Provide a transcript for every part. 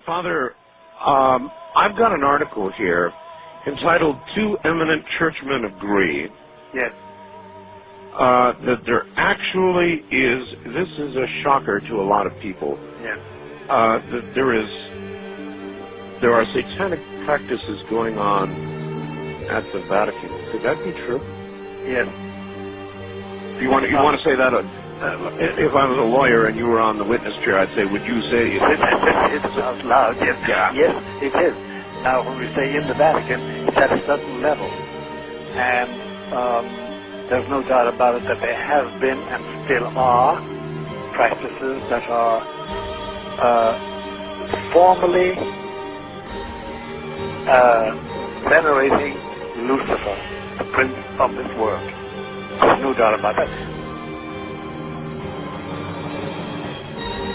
Father, I've got an article here entitled "Two Eminent Churchmen Agree." Yes. That there actually is, this is a shocker to a lot of people, Yes. that there are satanic practices going on at the Vatican. Could that be true? Yes. You want to say that? If I was a lawyer and you were on the witness chair, I'd say, would you say it? It's out loud. Yes. Yeah. Yes, it is. Now, when we say in the Vatican, it's at a certain level, and there's no doubt about it that there have been and still are practices that are formally venerating Lucifer, the prince of this world. There's no doubt about that.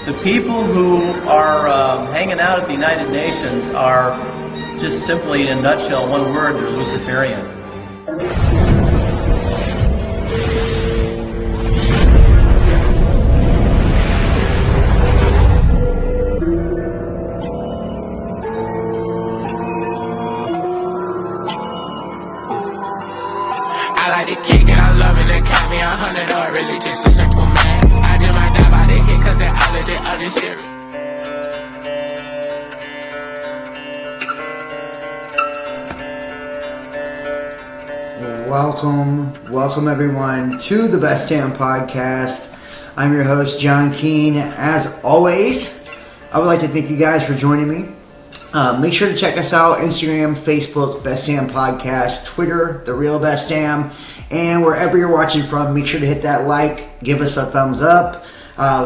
The people who are hanging out at the United Nations are just simply, in a nutshell, one word, they're Luciferian. I like the kick and I love it, they call me 100 or really just a simple man. I just might die by the hit cause they all of the other shit. Welcome everyone to the Best Damn Podcast. I'm your host, John Keane. As always, I would like to thank you guys for joining me. Make sure to check us out, Instagram, Facebook, Best Damn Podcast, Twitter, The Real Best Damn, and wherever you're watching from, make sure to hit that like, give us a thumbs up,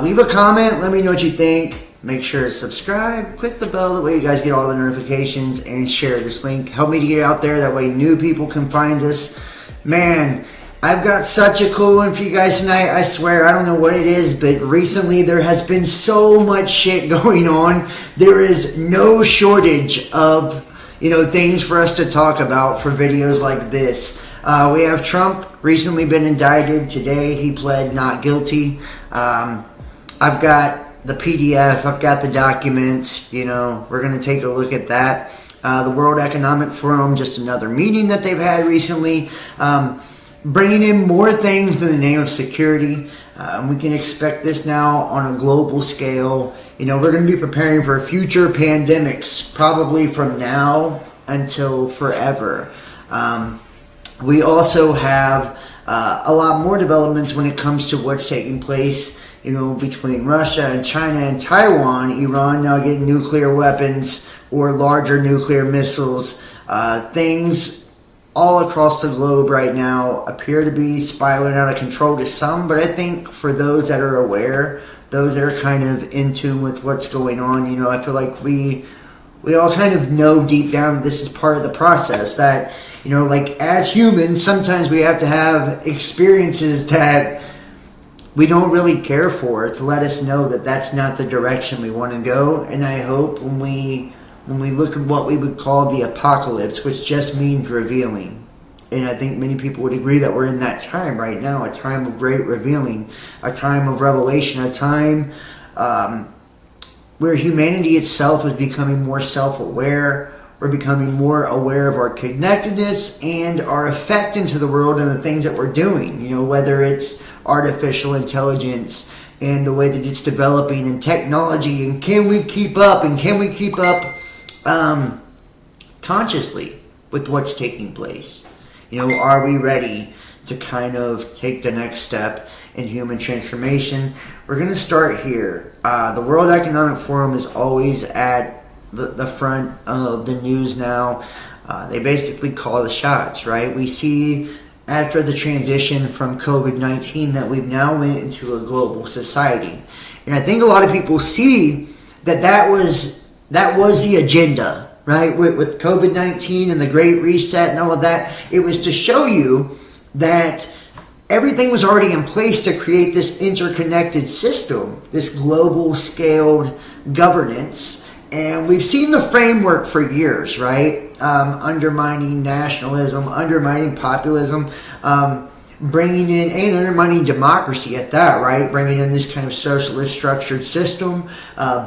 leave a comment, let me know what you think. Make sure to subscribe, click the bell, that way you guys get all the notifications, and share this link. Help me to get out there, that way new people can find us. Man, I've got such a cool one for you guys tonight. I swear, I don't know what it is, but recently there has been so much shit going on. There is no shortage of, things for us to talk about for videos like this. We have Trump recently been indicted. Today he pled not guilty. I've got the PDF, I've got the documents, we're going to take a look at that. The World Economic Forum, just another meeting that they've had recently, bringing in more things in the name of security. We can expect this now on a global scale. We're going to be preparing for future pandemics, probably from now until forever. We also have a lot more developments when it comes to what's taking place between Russia and China and Taiwan. Iran now getting nuclear weapons or larger nuclear missiles. Things all across the globe right now appear to be spiraling out of control to some, but I think for those that are aware, those that are kind of in tune with what's going on, I feel like we all kind of know deep down that this is part of the process, that, as humans, sometimes we have to have experiences that we don't really care for to let us know that that's not the direction we want to go. And I hope when we look at what we would call the apocalypse, which just means revealing, and I think many people would agree that we're in that time right now, a time of great revealing, a time of revelation, a time where humanity itself is becoming more self-aware. We're becoming more aware of our connectedness and our effect into the world and the things that we're doing, whether it's artificial intelligence and the way that it's developing, and technology, and can we keep up consciously with what's taking place? Are we ready to kind of take the next step in human transformation? We're going to start here. The World Economic Forum is always at the front of the news now. They basically call the shots, right? We see after the transition from COVID-19 that we've now went into a global society. And I think a lot of people see that was the agenda, right? With COVID-19 and the Great Reset and all of that, it was to show you that everything was already in place to create this interconnected system, this global scaled governance. And we've seen the framework for years, right? Undermining nationalism, undermining populism, bringing in and undermining democracy at that, right? Bringing in this kind of socialist structured system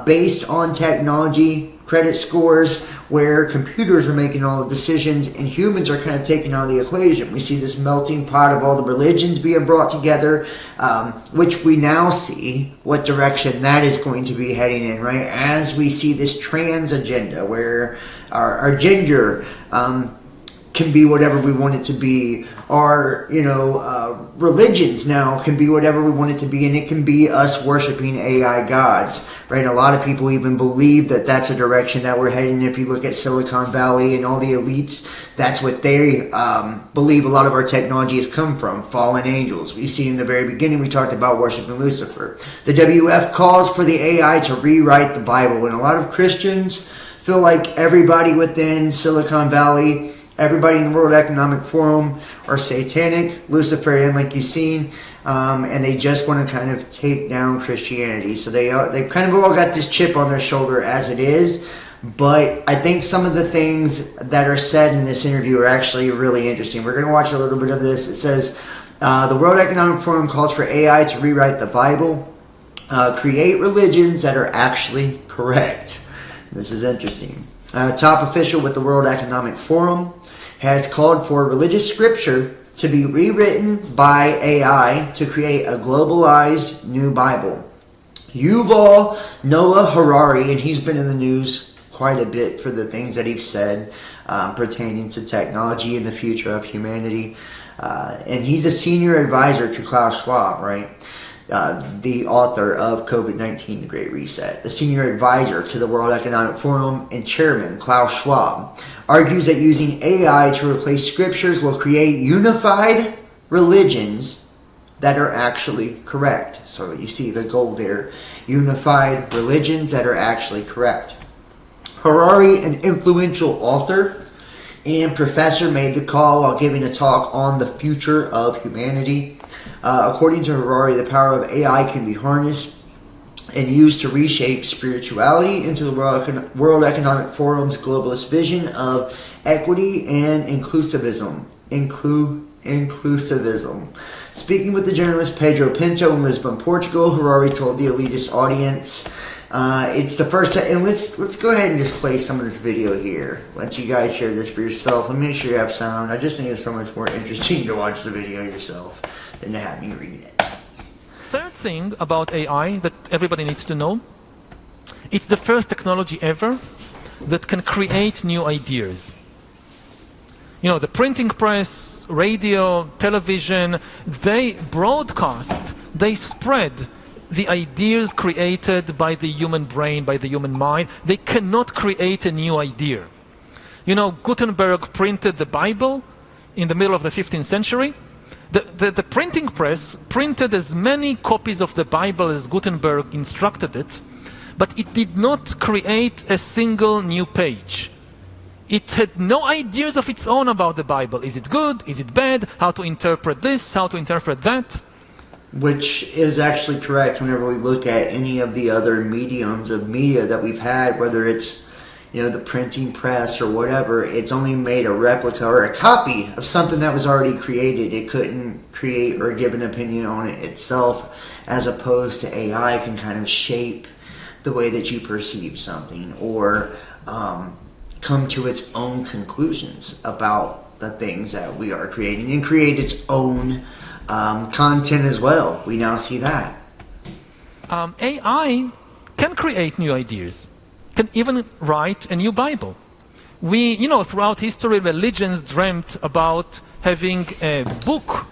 based on technology, credit scores, where computers are making all the decisions and humans are kind of taking out of the equation. We see this melting pot of all the religions being brought together, which we now see what direction that is going to be heading in, right? As we see this trans agenda where our gender can be whatever we want it to be. Our, religions now can be whatever we want it to be, and it can be us worshiping AI gods, right? And a lot of people even believe that that's a direction that we're heading. If you look at Silicon Valley and all the elites, that's what they believe a lot of our technology has come from, fallen angels. We see in the very beginning, we talked about worshiping Lucifer. The WF calls for the AI to rewrite the Bible, and a lot of Christians feel like everybody within Silicon Valley, everybody in the World Economic Forum are satanic, Luciferian, like you've seen, and they just want to kind of take down Christianity. So they kind of all got this chip on their shoulder as it is. But I think some of the things that are said in this interview are actually really interesting. We're going to watch a little bit of this. It says, the World Economic Forum calls for AI to rewrite the Bible, create religions that are actually correct. This is interesting. Top official with the World Economic Forum has called for religious scripture to be rewritten by AI to create a globalized new Bible. Yuval Noah Harari, and he's been in the news quite a bit for the things that he's said pertaining to technology and the future of humanity. And he's a senior advisor to Klaus Schwab, right? The author of COVID-19, The Great Reset. The senior advisor to the World Economic Forum and chairman, Klaus Schwab, argues that using AI to replace scriptures will create unified religions that are actually correct. So you see the goal there. Unified religions that are actually correct. Harari, an influential author and professor, made the call while giving a talk on the future of humanity. According to Harari, the power of AI can be harnessed and used to reshape spirituality into the World Economic Forum's globalist vision of equity and inclusivism. Inclusivism. Speaking with the journalist Pedro Pinto in Lisbon, Portugal, Harari told the elitist audience, it's the first time, and let's go ahead and just play some of this video here. Let you guys hear this for yourself. Let me make sure you have sound. I just think it's so much more interesting to watch the video yourself than to have me read it. Third thing about AI that everybody needs to know, it's the first technology ever that can create new ideas. The printing press, radio, television, they broadcast, they spread the ideas created by the human brain, by the human mind. They cannot create a new idea. Gutenberg printed the Bible in the middle of the 15th century. The printing press printed as many copies of the Bible as Gutenberg instructed it, but it did not create a single new page. It had no ideas of its own about the Bible. Is it good? Is it bad? How to interpret this? How to interpret that? Which is actually correct whenever we look at any of the other mediums of media that we've had, whether it's the printing press or whatever. It's only made a replica or a copy of something that was already created. It couldn't create or give an opinion on it itself, as opposed to AI can kind of shape the way that you perceive something or come to its own conclusions about the things that we are creating and create its own content as well. We now see that. AI can create new ideas, can even write a new Bible. Throughout history, religions dreamt about having a book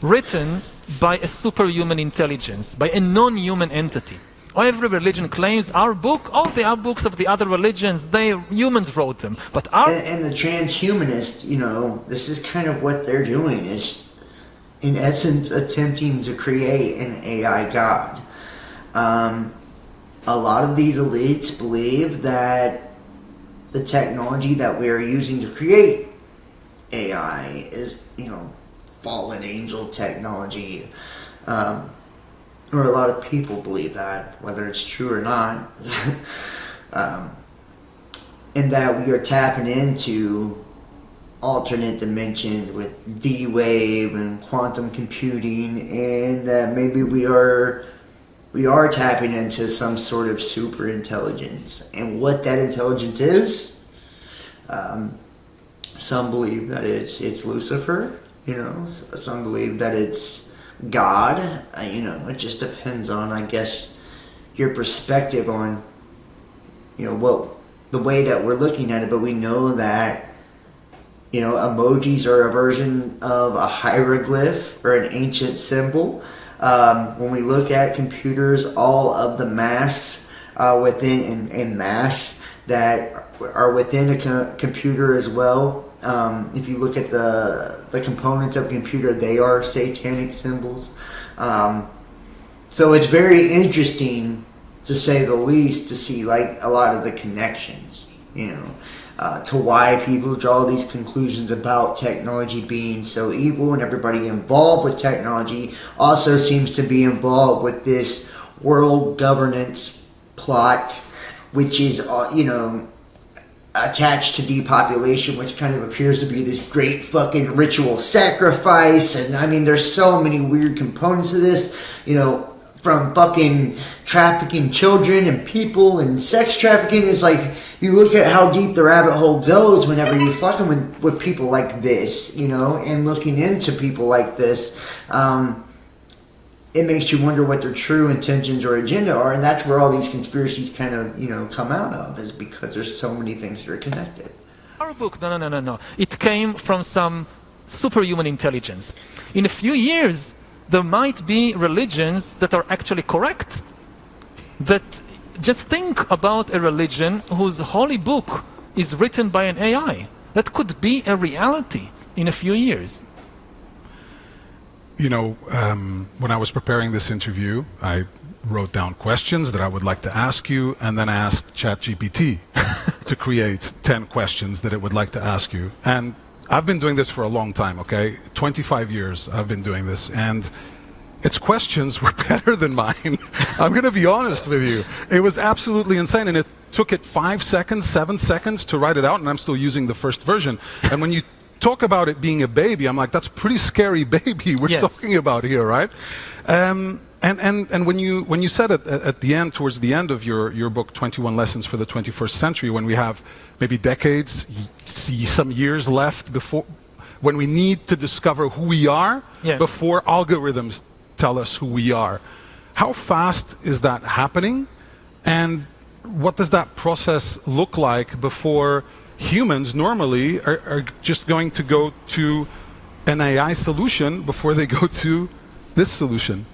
written by a superhuman intelligence, by a non-human entity. Every religion claims our book, they are books of the other religions, humans wrote them. But and the transhumanists, this is kind of what they're doing, is in essence attempting to create an AI god. A lot of these elites believe that the technology that we are using to create AI is, fallen angel technology. Or a lot of people believe that, whether it's true or not. And that we are tapping into alternate dimensions with D-Wave and quantum computing, and that maybe we are we are tapping into some sort of super intelligence. And what that intelligence is, some believe that it's Lucifer, some believe that it's God. It just depends on, I guess, your perspective on, what the way that we're looking at it. But we know that, emojis are a version of a hieroglyph or an ancient symbol. When we look at computers, all of the masks within and masks that are within a computer as well. If you look at the components of a computer, they are satanic symbols. So it's very interesting, to say the least, to see like a lot of the connections, to why people draw these conclusions about technology being so evil, and everybody involved with technology also seems to be involved with this world governance plot, which is, attached to depopulation, which kind of appears to be this great fucking ritual sacrifice. And I mean, there's so many weird components of this, from fucking trafficking children and people and sex trafficking. It's like, you look at how deep the rabbit hole goes whenever you're fucking with people like this, and looking into people like this. It makes you wonder what their true intentions or agenda are, and that's where all these conspiracies kind of, come out of, is because there's so many things that are connected. Our book, no. It came from some superhuman intelligence. In a few years, there might be religions that are actually correct. That just think about a religion whose holy book is written by an AI. That could be a reality in a few years. When I was preparing this interview, I wrote down questions that I would like to ask you, and then asked ChatGPT to create 10 questions that it would like to ask you. And I've been doing this for a long time, okay? 25 years I've been doing this, and its questions were better than mine. I'm going to be honest with you. It was absolutely insane, and it took it 5 seconds, 7 seconds to write it out, and I'm still using the first version. And when you talk about it being a baby, I'm like, that's a pretty scary baby we're talking about here, right? And when you said it at the end, towards the end of your book, 21 Lessons for the 21st Century, when we have maybe decades, some years left before, when we need to discover who we are before algorithms tell us who we are. How fast is that happening? And what does that process look like before humans normally are just going to go to an AI solution before they go to this solution?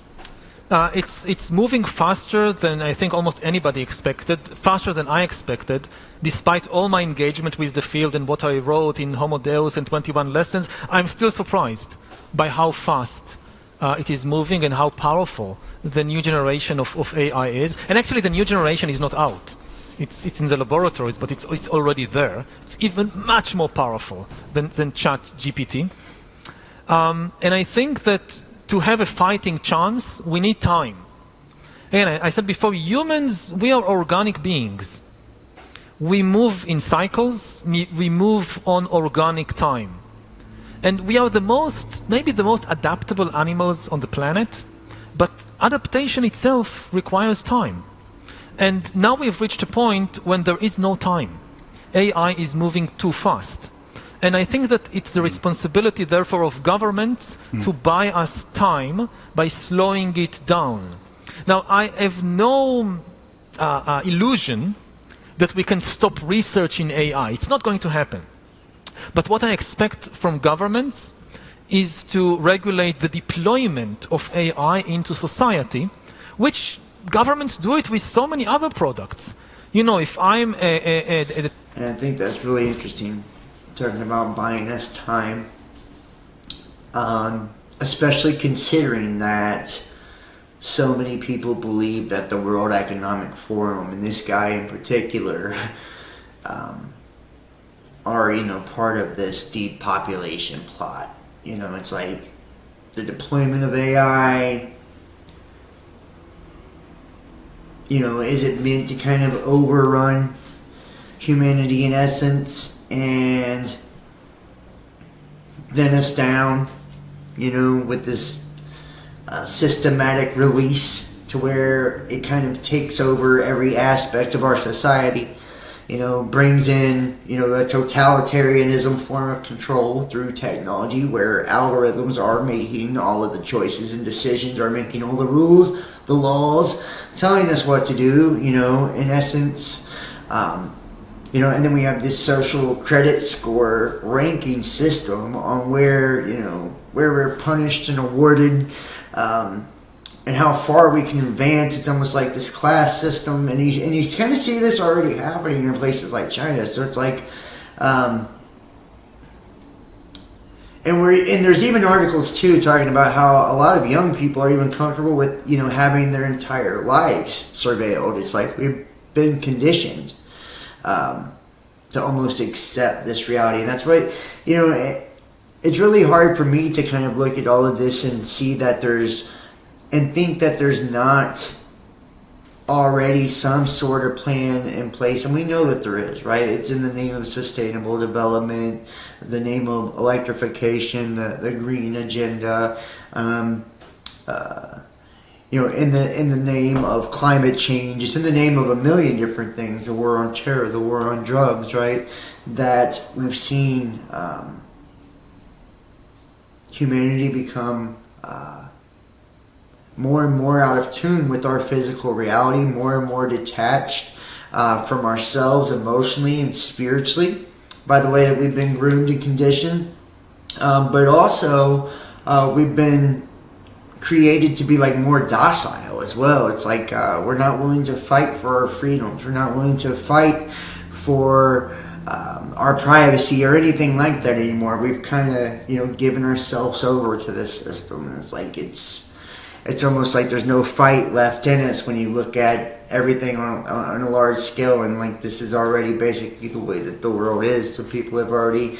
It's moving faster than I think almost anybody expected, faster than I expected, despite all my engagement with the field and what I wrote in Homo Deus and 21 Lessons. I'm still surprised by how fast it is moving and how powerful the new generation of AI is. And actually the new generation is not out. It's in the laboratories, but it's already there. It's even much more powerful than ChatGPT. And I think that to have a fighting chance, we need time. Again, I said before, humans, we are organic beings. We move in cycles, we move on organic time. And we are maybe the most adaptable animals on the planet, but adaptation itself requires time. And now we've reached a point when there is no time. AI is moving too fast. And I think that it's the responsibility, therefore, of governments to buy us time by slowing it down. Now, I have no illusion that we can stop research in AI. It's not going to happen. But what I expect from governments is to regulate the deployment of AI into society, which governments do it with so many other products. If I'm And I think that's really interesting, talking about buying us time, especially considering that so many people believe that the World Economic Forum, and this guy in particular, are, part of this depopulation plot. It's like the deployment of AI, is it meant to kind of overrun humanity in essence and thin us down, with this systematic release to where it kind of takes over every aspect of our society. Brings in, a totalitarianism form of control through technology where algorithms are making all of the choices and decisions, are making all the rules, the laws, telling us what to do, in essence. And then we have this social credit score ranking system on where we're punished and awarded, and how far we can advance. It's almost like this class system, and you kind of see this already happening in places like China. So it's like, and there's even articles too talking about how a lot of young people are even comfortable with having their entire lives surveilled. It's like we've been conditioned to almost accept this reality, and that's why it's really hard for me to kind of look at all of this and see that and think that there's not already some sort of plan in place. And we know that there is, right? It's in the name of sustainable development, the name of electrification, the green agenda, in the name of climate change. It's in the name of a million different things, the war on terror, the war on drugs, right? That we've seen humanity become more and more out of tune with our physical reality, more and more detached from ourselves emotionally and spiritually by the way that we've been groomed and conditioned. But also, we've been created to be like more docile as well. It's like we're not willing to fight for our freedoms. We're not willing to fight for our privacy or anything like that anymore. We've kind of, given ourselves over to this system. And it's like it's almost like there's no fight left in us when you look at everything on a large scale, and like this is already basically the way that the world is. So people have already,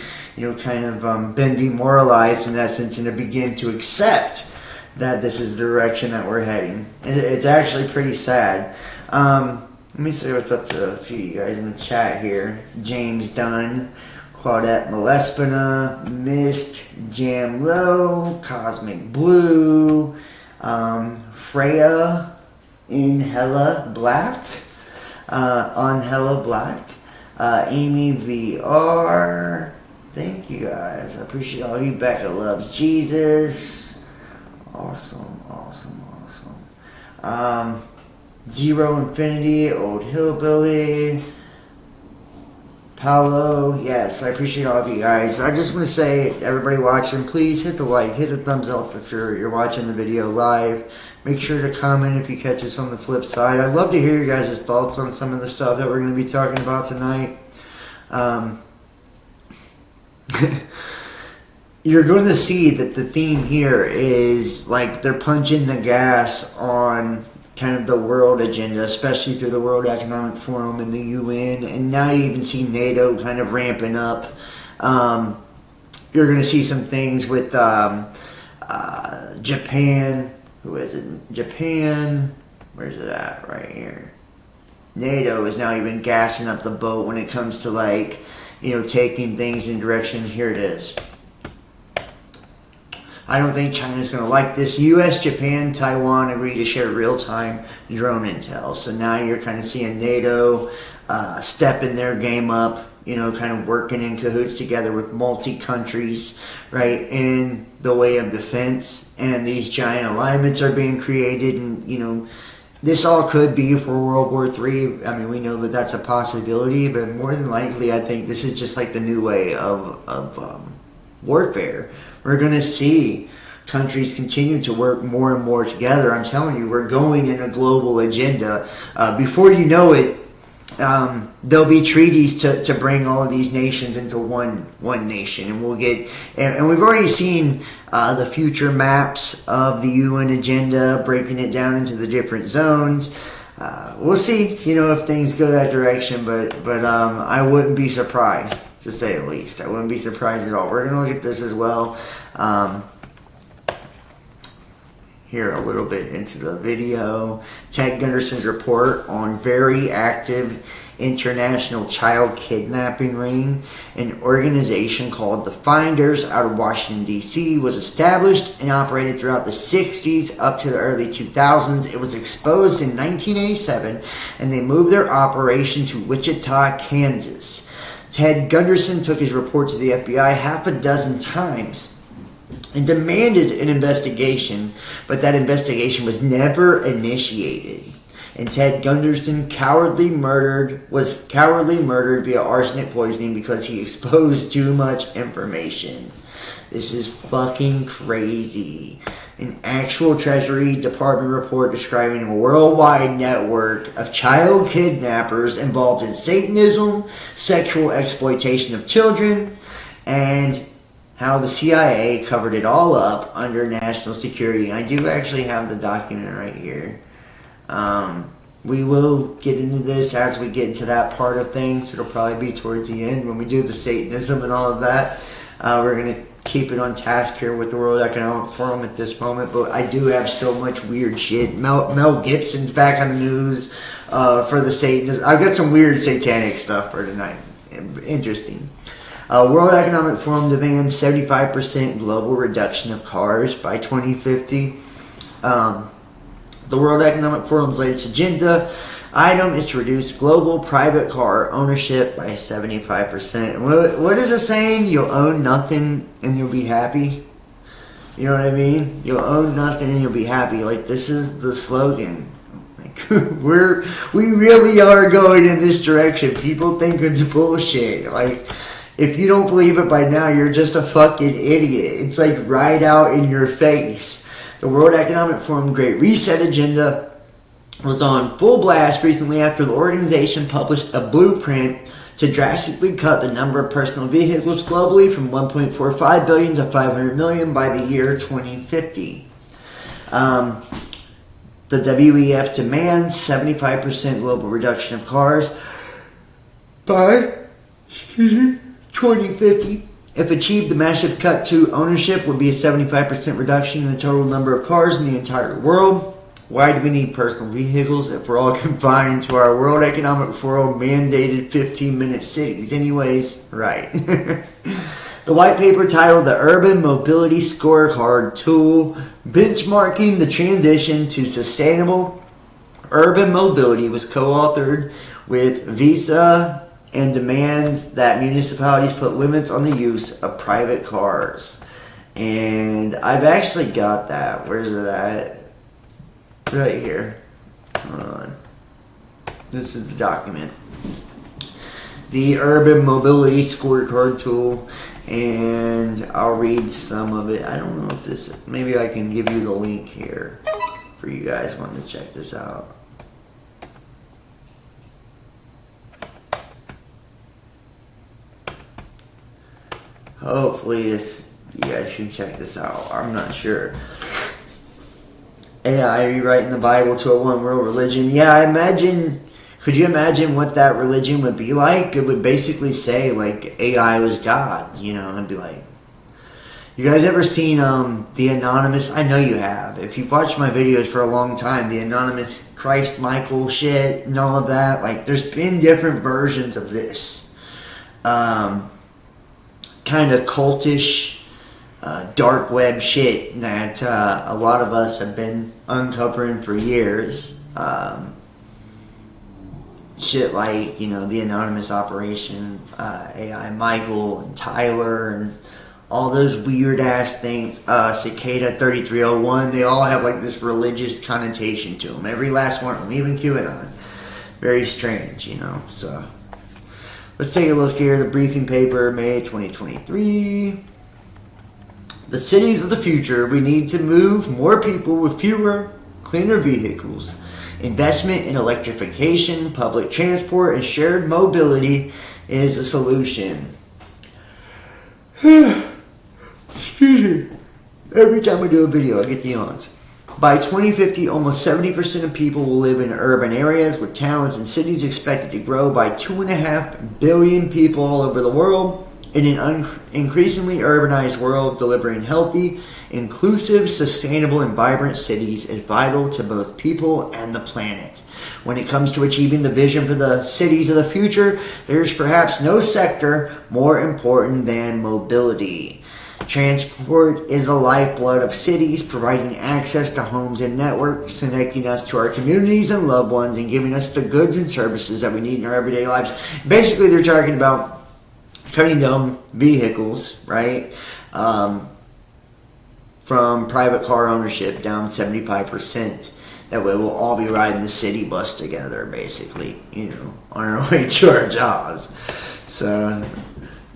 kind of been demoralized in essence, and to begin to accept that this is the direction that we're heading. It's actually pretty sad. Let me say what's up to a few of you guys in the chat here. James Dunn, Claudette Malespina, Mist, Jam Low, Cosmic Blue, Freya, In Hella Black, On Hella Black, Amy VR. Thank you guys. I appreciate all you. Becca Loves Jesus. Awesome. Zero Infinity, Old Hillbilly, Paolo. Yes, I appreciate all of you guys. I just want to say, everybody watching, please hit the like, hit the thumbs up if you're watching the video live. Make sure to comment if you catch us on the flip side. I'd love to hear your guys' thoughts on some of the stuff that we're going to be talking about tonight. You're going to see that the theme here is like they're punching the gas on kind of the world agenda, especially through the World Economic Forum and the UN, and now you even see NATO kind of ramping up. You're going to see some things with Japan. Who is it? Japan. Where's it at? Right here. NATO is now even gassing up the boat when it comes to like, taking things in direction. Here it is. I don't think China's going to like this. U.S., Japan, Taiwan agree to share real-time drone intel. So now you're kind of seeing NATO stepping their game up, kind of working in cahoots together with multi-countries, right, in the way of defense. And these giant alignments are being created. And, this all could be for World War III. I mean, we know that that's a possibility. But more than likely, I think this is just like the new way of warfare. We're going to see countries continue to work more and more together. I'm telling you, we're going in a global agenda. Before you know it, there'll be treaties to bring all of these nations into one nation, and we'll get. And we've already seen the future maps of the UN agenda, breaking it down into the different zones. We'll see, if things go that direction. But I wouldn't be surprised. To say the least. I wouldn't be surprised at all. We're going to look at this as well. here a little bit into the video. Ted Gunderson's report on very active international child kidnapping ring. An organization called the Finders out of Washington, D.C. was established and operated throughout the 60s up to the early 2000s. It was exposed in 1987, and they moved their operation to Wichita, Kansas. Ted Gunderson took his report to the FBI half a dozen times and demanded an investigation, but that investigation was never initiated. And Ted Gunderson was cowardly murdered via arsenic poisoning because he exposed too much information. This is fucking crazy. An actual Treasury Department report describing a worldwide network of child kidnappers involved in Satanism, sexual exploitation of children, and how the CIA covered it all up under national security. I do actually have the document right here. We will get into this as we get into that part of things. It'll probably be towards the end when we do the Satanism and all of that. We're going to keep it on task here with the World Economic Forum at this moment, but I do have so much weird shit. Mel Gibson's back on the news for the Satanism. I've got some weird satanic stuff for tonight. Interesting. World Economic Forum demands 75% global reduction of cars by 2050. The World Economic Forum's latest agenda item is to reduce global private car ownership by 75%. What is it saying? You'll own nothing and you'll be happy? You know what I mean? You'll own nothing and you'll be happy. Like, this is the slogan. Like, we really are going in this direction. People think it's bullshit. Like, if you don't believe it by now, you're just a fucking idiot. It's like right out in your face. The World Economic Forum Great Reset agenda was on full blast recently after the organization published a blueprint to drastically cut the number of personal vehicles globally from 1.45 billion to 500 million by the year 2050. The WEF demands 75% global reduction of cars by 2050. If achieved, the massive cut to ownership would be a 75% reduction in the total number of cars in the entire world. Why do we need personal vehicles if we're all confined to our World Economic Forum mandated 15-minute cities? Anyways, right. The white paper titled The Urban Mobility Scorecard Tool, Benchmarking the Transition to Sustainable Urban Mobility, was co-authored with Visa and demands that municipalities put limits on the use of private cars. And I've actually got that. Where's it at? Right here. Hold on. This is the document. The Urban Mobility Scorecard Tool. And I'll read some of it. I don't know if this... Maybe I can give you the link here for you guys wanting to check this out. Hopefully you guys can check this out. I'm not sure. AI rewriting the Bible to a one world religion. Yeah, could you imagine what that religion would be like? It would basically say like AI was God, you know, and be like, you guys ever seen the anonymous? I know you have. If you've watched my videos for a long time, the anonymous Christ Michael shit and all of that, like there's been different versions of this. Kind of cultish, dark web shit that a lot of us have been uncovering for years. Shit like, you know, the Anonymous Operation, AI Michael and Tyler and all those weird ass things, Cicada 3301, they all have like this religious connotation to them. Every last one of them, even QAnon. Very strange, you know, so... Let's take a look here. The briefing paper, May 2023. The cities of the future. We need to move more people with fewer, cleaner vehicles. Investment in electrification, public transport, and shared mobility is a solution. Excuse me. Every time I do a video, I get the yawns. By 2050, almost 70% of people will live in urban areas, with towns and cities expected to grow by 2.5 billion people all over the world. In an increasingly urbanized world, delivering healthy Inclusive, sustainable, and vibrant cities is vital to both people and the planet. When it comes to achieving the vision for the cities of the future, there's perhaps no sector more important than mobility. Transport is the lifeblood of cities, providing access to homes and networks, connecting us to our communities and loved ones, and giving us the goods and services that we need in our everyday lives. Basically, they're talking about cutting down vehicles, right? From private car ownership down 75%. That way we'll all be riding the city bus together, basically, on our way to our jobs. So,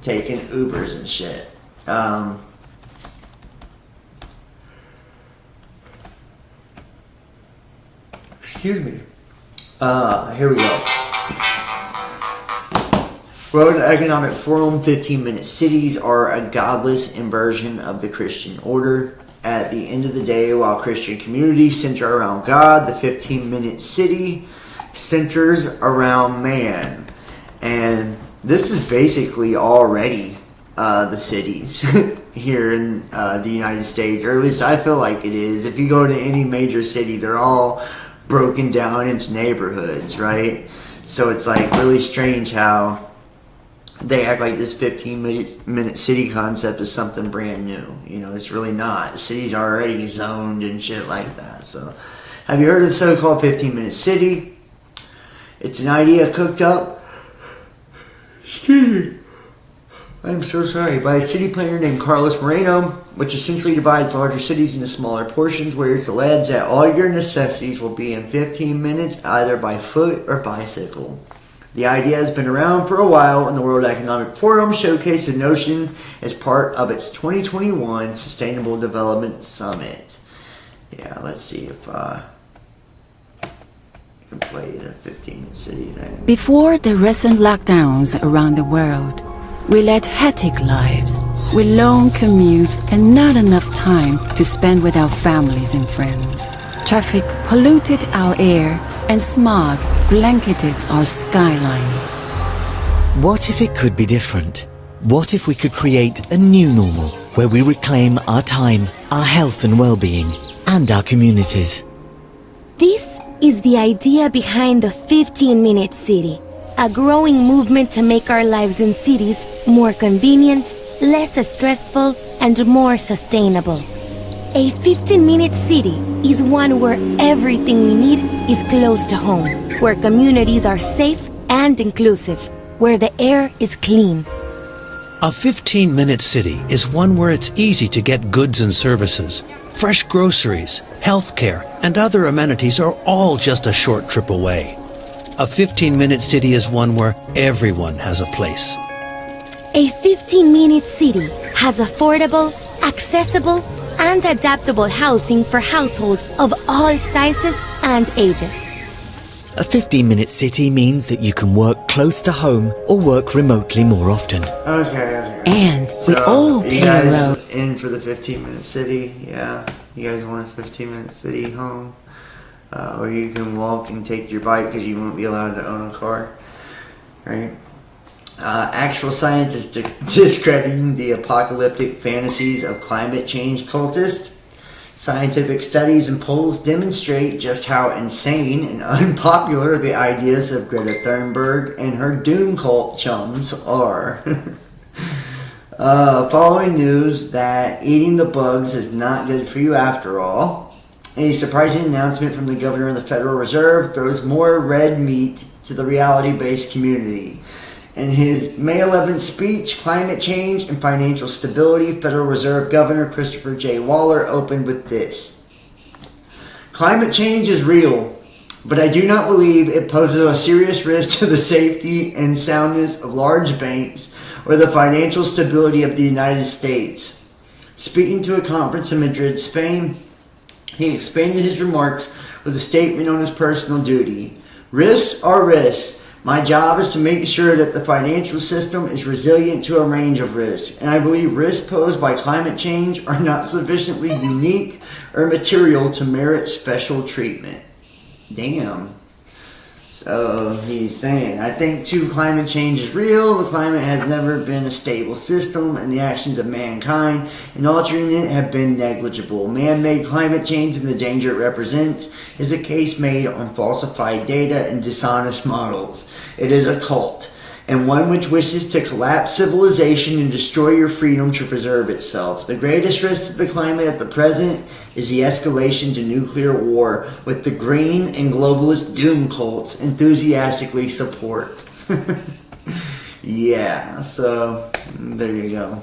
taking Ubers and shit. Excuse me. Here we go. World Economic Forum, 15-minute cities are a godless inversion of the Christian order. At the end of the day, while Christian communities center around God, the 15-minute city centers around man. And this is basically already the cities here in the United States, or at least I feel like it is. If you go to any major city, they're all broken down into neighborhoods, right? So it's like really strange how they act like this 15-minute city concept is something brand new. It's really not. The city's already zoned and shit like that. So, have you heard of the so-called 15-minute city? It's an idea cooked up, excuse me, I'm so sorry, by a city planner named Carlos Moreno, which essentially divides larger cities into smaller portions, where it's alleged that all your necessities will be in 15 minutes, either by foot or bicycle. The idea has been around for a while, and the World Economic Forum showcased the notion as part of its 2021 Sustainable Development Summit. Yeah, let's see if I can play the 15-minute city thing. Before the recent lockdowns around the world, we led hectic lives with long commutes and not enough time to spend with our families and friends. Traffic polluted our air, and smog blanketed our skylines. What if it could be different? What if we could create a new normal where we reclaim our time, our health and well-being, and our communities? This is the idea behind the 15-minute city, a growing movement to make our lives in cities more convenient, less stressful, and more sustainable. A 15-minute city is one where everything we need is close to home, where communities are safe and inclusive, where the air is clean. A 15-minute city is one where it's easy to get goods and services. Fresh groceries, healthcare, and other amenities are all just a short trip away. A 15-minute city is one where everyone has a place. A 15-minute city has affordable, accessible, and adaptable housing for households of all sizes and ages. A 15-minute city means that you can work close to home or work remotely more often. Okay. And So, we all play you a role. guys in for the 15-minute city? Yeah. You guys want a 15-minute city home? Or you can walk and take your bike because you won't be allowed to own a car, right? Actual science is discrediting the apocalyptic fantasies of climate change cultists. Scientific studies and polls demonstrate just how insane and unpopular the ideas of Greta Thunberg and her doom cult chums are. Following news that eating the bugs is not good for you after all, a surprising announcement from the governor of the Federal Reserve throws more red meat to the reality-based community. In his May 11th speech, Climate Change and Financial Stability, Federal Reserve Governor Christopher J. Waller opened with this. Climate change is real, but I do not believe it poses a serious risk to the safety and soundness of large banks or the financial stability of the United States. Speaking to a conference in Madrid, Spain, he expanded his remarks with a statement on his personal duty. Risks are risks. My job is to make sure that the financial system is resilient to a range of risks, and I believe risks posed by climate change are not sufficiently unique or material to merit special treatment. Damn. So he's saying, I think too, climate change is real. The climate has never been a stable system, and the actions of mankind in altering it have been negligible. Man-made climate change and the danger it represents is a case made on falsified data and dishonest models. It is a cult, and one which wishes to collapse civilization and destroy your freedom to preserve itself. The greatest risk to the climate at the present is the escalation to nuclear war, with the green and globalist doom cults enthusiastically support. Yeah, so there you go.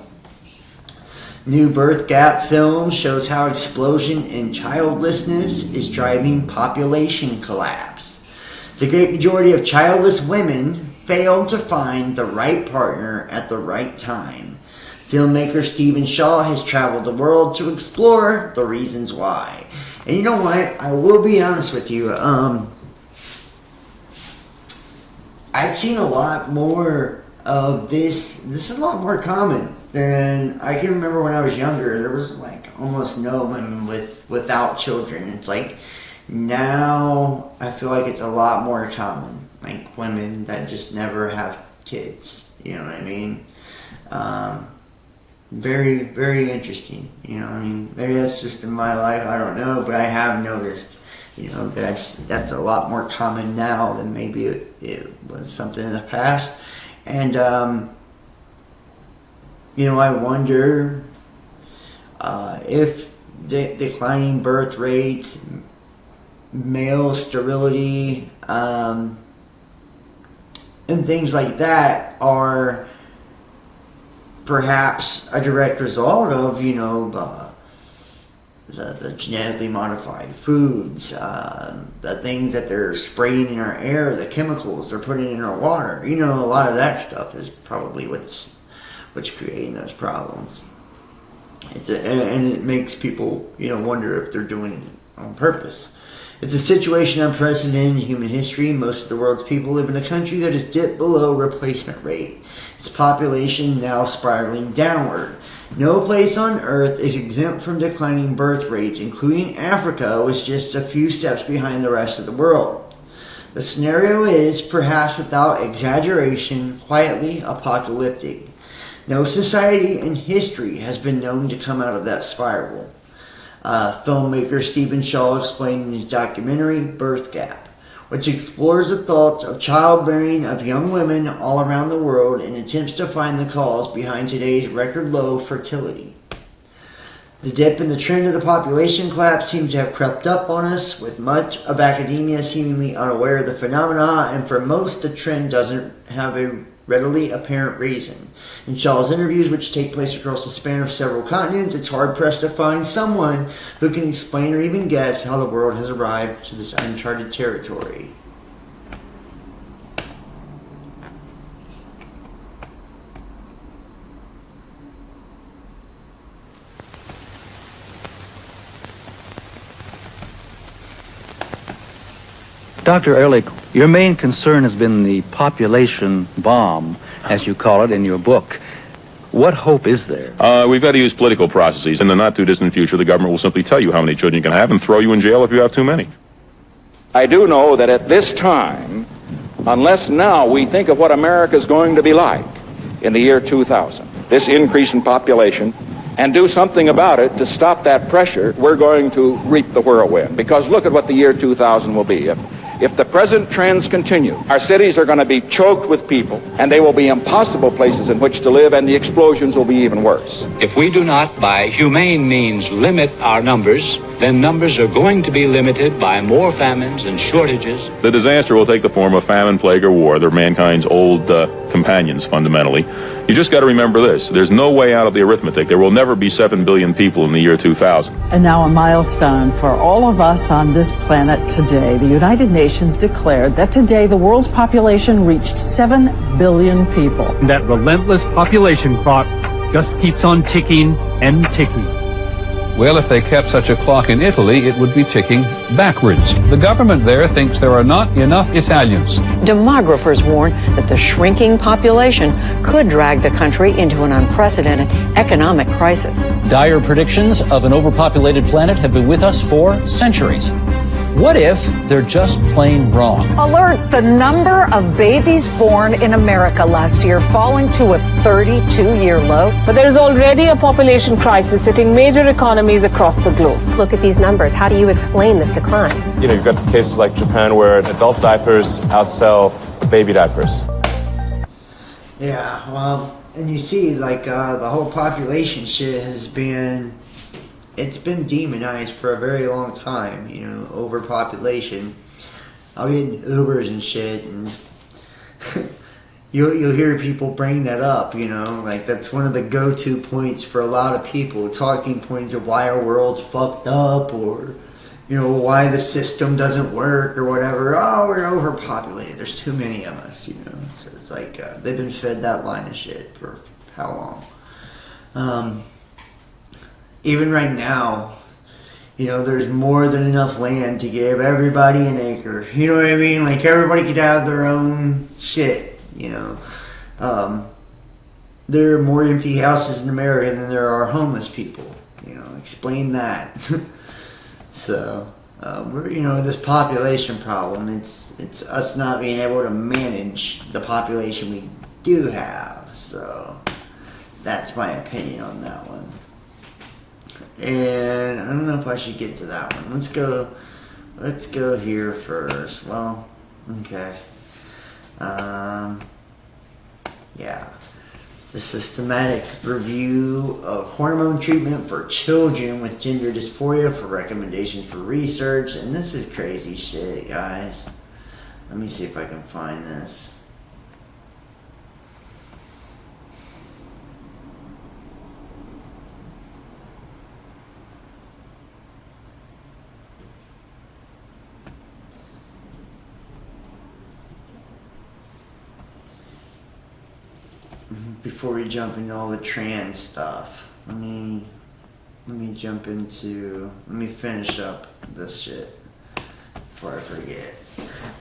New birth gap film shows how explosion in childlessness is driving population collapse. The great majority of childless women failed to find the right partner at the right time. Filmmaker Stephen Shaw has traveled the world to explore the reasons why. And you know what? I will be honest with you. I've seen a lot more of this. This is a lot more common than I can remember when I was younger. There was like almost no women without children. It's like now I feel like it's a lot more common. Like women that just never have kids. You know what I mean? Very, very interesting. You know what I mean? Maybe that's just in my life. I don't know. But I have noticed, that that's a lot more common now than maybe it was something in the past. And, I wonder if declining birth rates, male sterility, and things like that are perhaps a direct result of, the genetically modified foods, the things that they're spraying in our air, the chemicals they're putting in our water. A lot of that stuff is probably what's creating those problems. And it makes people, wonder if they're doing it on purpose. It's a situation unprecedented in human history. Most of the world's people live in a country that has dipped below replacement rate. Its population now spiraling downward. No place on Earth is exempt from declining birth rates, including Africa, which is just a few steps behind the rest of the world. The scenario is, perhaps without exaggeration, quietly apocalyptic. No society in history has been known to come out of that spiral. Filmmaker Stephen Shaw explained in his documentary, Birth Gap, which explores the thoughts of childbearing of young women all around the world and attempts to find the cause behind today's record low fertility. The dip in the trend of the population collapse seems to have crept up on us, with much of academia seemingly unaware of the phenomena, and for most the trend doesn't have a readily apparent reason. In Shaw's interviews, which take place across the span of several continents, it's hard-pressed to find someone who can explain or even guess how the world has arrived to this uncharted territory. Dr. Ehrlich, your main concern has been the population bomb, as you call it in your book. What hope is there? We've got to use political processes. In the not-too-distant future, the government will simply tell you how many children you can have and throw you in jail if you have too many. I do know that at this time, unless now we think of what America is going to be like in the year 2000, this increase in population, and do something about it to stop that pressure, we're going to reap the whirlwind. Because look at what the year 2000 will be. If the present trends continue, our cities are going to be choked with people, and they will be impossible places in which to live, and the explosions will be even worse. If we do not, by humane means, limit our numbers, then numbers are going to be limited by more famines and shortages. The disaster will take the form of famine, plague, or war. They're mankind's old companions, fundamentally. You just got to remember this. There's no way out of the arithmetic. There will never be 7 billion people in the year 2000. And now a milestone for all of us on this planet today. The United Nations declared that today the world's population reached 7 billion people. And that relentless population clock just keeps on ticking and ticking. Well, if they kept such a clock in Italy, it would be ticking backwards. The government there thinks there are not enough Italians. Demographers warn that the shrinking population could drag the country into an unprecedented economic crisis. Dire predictions of an overpopulated planet have been with us for centuries. What if they're just plain wrong? Alert, the number of babies born in America last year falling to a 32-year low. But there's already a population crisis hitting major economies across the globe. Look at these numbers. How do you explain this decline? You know, you've got cases like Japan where adult diapers outsell baby diapers. Yeah, well, and you see, like, the whole population shit has been, it's been demonized for a very long time, you know, overpopulation. I'll get in Ubers and shit, and you'll hear people bring that up, you know, like, that's one of the go-to points for a lot of people, talking points of why our world's fucked up, or, you know, why the system doesn't work, or whatever. Oh, we're overpopulated, there's too many of us, you know. So it's like, they've been fed that line of shit for how long? Even right now, you know, there's more than enough land to give everybody an acre. You know what I mean? Like, everybody could have their own shit, you know. There are more empty houses in America than there are homeless people. You know, explain that. So, you know, this population problem, it's us not being able to manage the population we do have. So, that's my opinion on that one. And I don't know if I should get to that one. Let's go here first. Well, okay. Yeah. The systematic review of hormone treatment for children with gender dysphoria for recommendations for research. And this is crazy shit, guys. Let me see if I can find this. Before we jump into all the trans stuff, let me finish up this shit before I forget.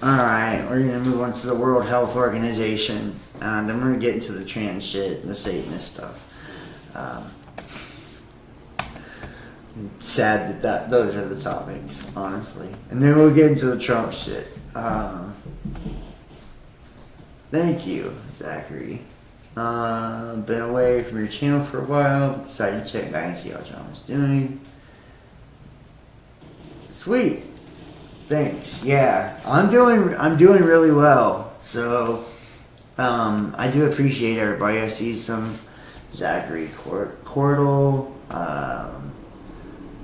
Alright, we're gonna move on to the World Health Organization, and then we're gonna get into the trans shit and the Satanist stuff. It's sad that those are the topics, honestly. And then we'll get into the Trump shit. Thank you, Zachary. Been away from your channel for a while, but decided to check back and see how John was doing. Sweet. Thanks. Yeah, I'm doing really well. So, I do appreciate everybody. I see some Zachary Cordell,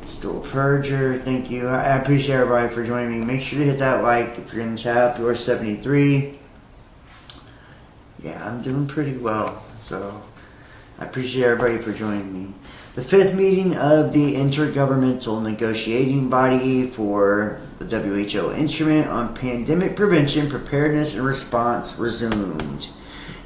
Stool Perger. Thank you. I appreciate everybody for joining me. Make sure to hit that like if you're in the chat. You're 73. Yeah, I'm doing pretty well, so I appreciate everybody for joining me. The 5th meeting of the Intergovernmental Negotiating Body for the WHO Instrument on Pandemic Prevention, Preparedness, and Response resumed.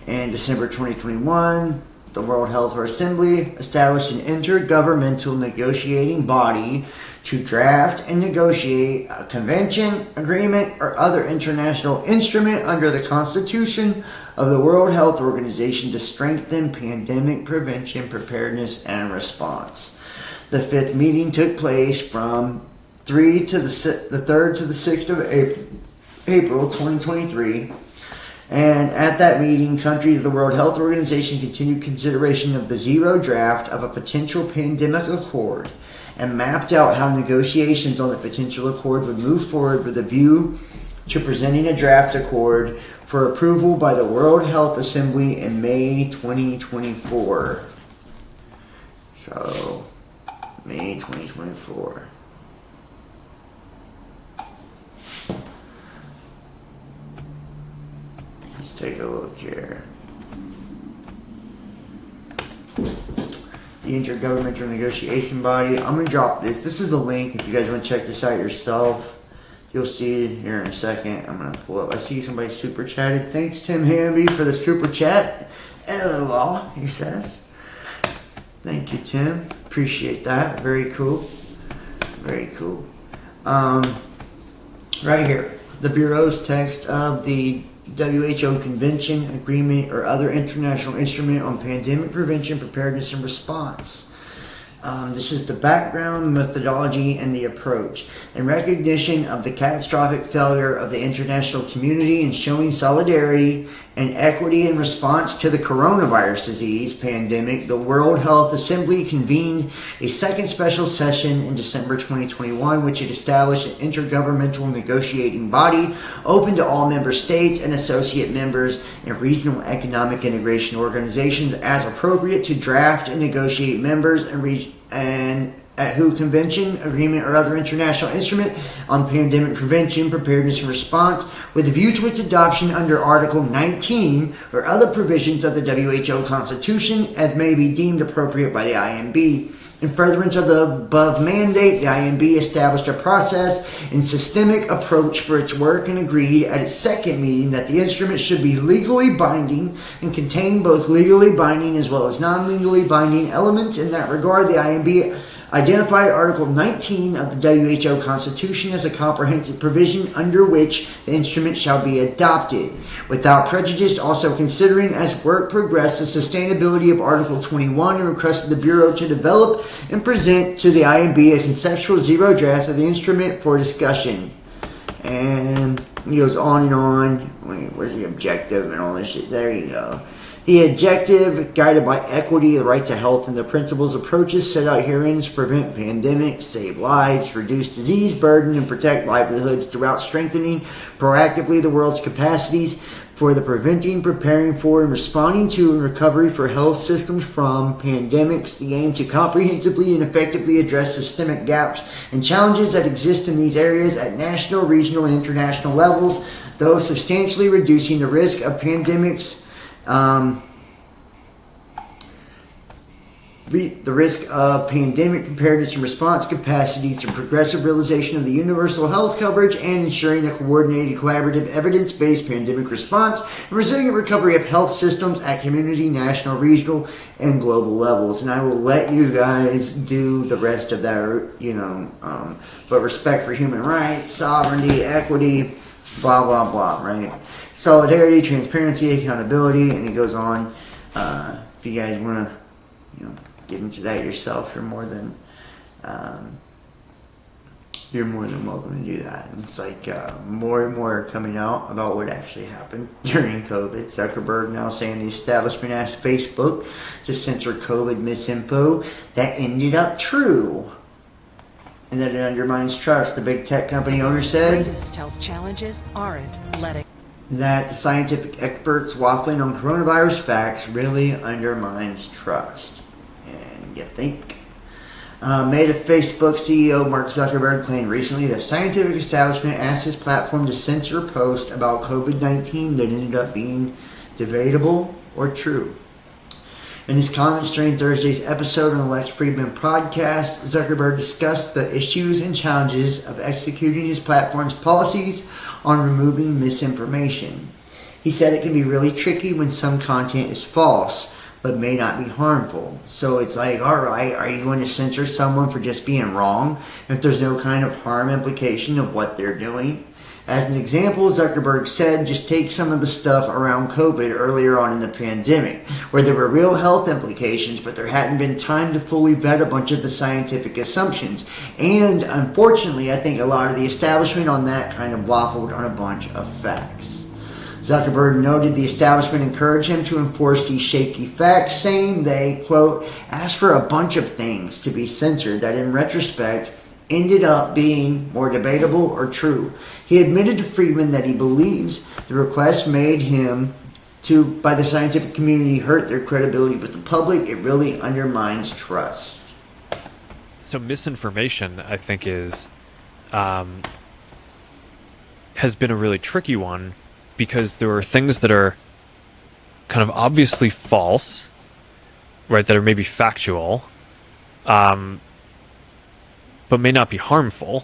In December 2021, the World Health Assembly established an intergovernmental negotiating body to draft and negotiate a convention, agreement, or other international instrument under the Constitution of the World Health Organization to strengthen pandemic prevention, preparedness, and response. The 5th meeting took place from the 3rd to the 6th of April 2023. And at that meeting, countries of the World Health Organization continued consideration of the zero draft of a potential pandemic accord and mapped out how negotiations on the potential accord would move forward with a view to presenting a draft accord for approval by the World Health Assembly in May 2024. So, May 2024. Let's take a look here. The Intergovernmental Negotiation Body. I'm going to drop this. This is a link if you guys want to check this out yourself. You'll see it here in a second. I'm going to pull up. I see somebody super chatted. Thanks, Tim Hamby, for the super chat. LOL, he says. Thank you, Tim. Appreciate that. Very cool. Very cool. Right here. The Bureau's text of the WHO Convention, Agreement, or other international instrument on pandemic prevention, preparedness, and response. This is the background, methodology, and the approach. In recognition of the catastrophic failure of the international community in showing solidarity and equity in response to the coronavirus disease pandemic, the World Health Assembly convened a second special session in December 2021, which it established an intergovernmental negotiating body open to all member states and associate members and regional economic integration organizations as appropriate to draft and negotiate members and at WHO convention, agreement, or other international instrument on pandemic prevention, preparedness, and response with a view to its adoption under Article 19 or other provisions of the WHO Constitution as may be deemed appropriate by the IMB. In furtherance of the above mandate, the IMB established a process and systemic approach for its work and agreed at its second meeting that the instrument should be legally binding and contain both legally binding as well as non-legally binding elements. In that regard, the IMB identified Article 19 of the WHO Constitution as a comprehensive provision under which the instrument shall be adopted. Without prejudice, also considering as work progressed the sustainability of Article 21 and requested the Bureau to develop and present to the IMB a conceptual zero draft of the instrument for discussion. And he goes on and on. Wait, where's the objective and all this shit? There you go. The objective, guided by equity, the right to health, and the principles, approaches set out herein is to prevent pandemics, save lives, reduce disease burden, and protect livelihoods throughout strengthening proactively the world's capacities for the preventing, preparing for, and responding to and recovery for health systems from pandemics. The aim to comprehensively and effectively address systemic gaps and challenges that exist in these areas at national, regional, and international levels, though substantially reducing the risk of pandemics. The risk of pandemic preparedness and response capacities through progressive realization of the universal health coverage and ensuring a coordinated, collaborative, evidence-based pandemic response and resilient recovery of health systems at community, national, regional, and global levels. And I will let you guys do the rest of that, but respect for human rights, sovereignty, equity, blah, blah, blah, right? Solidarity, transparency, accountability, and it goes on. If you guys want to, get into that yourself, you're more than welcome to do that. And it's like more and more coming out about what actually happened during COVID. Zuckerberg now saying the establishment asked Facebook to censor COVID misinfo that ended up true, and that it undermines trust. The big tech company owner said health challenges aren't letting that the scientific experts waffling on coronavirus facts really undermines trust. And you think? Meta Facebook CEO Mark Zuckerberg claimed recently that scientific establishment asked his platform to censor posts about COVID-19 that ended up being debatable or true. In his comments during Thursday's episode on the Lex Friedman podcast, Zuckerberg discussed the issues and challenges of executing his platform's policies on removing misinformation. He said it can be really tricky when some content is false, but may not be harmful. So it's like, alright, are you going to censor someone for just being wrong if there's no kind of harm implication of what they're doing? As an example, Zuckerberg said, just take some of the stuff around COVID earlier on in the pandemic, where there were real health implications, but there hadn't been time to fully vet a bunch of the scientific assumptions. And unfortunately, I think a lot of the establishment on that kind of waffled on a bunch of facts. Zuckerberg noted the establishment encouraged him to enforce these shaky facts, saying they, quote, asked for a bunch of things to be censored that in retrospect ended up being more debatable or true. He admitted to Friedman that he believes the request made him by the scientific community hurt their credibility with the public. It really undermines trust. So misinformation, I think, has been a really tricky one, because there are things that are kind of obviously false, right, that are maybe factual, but may not be harmful.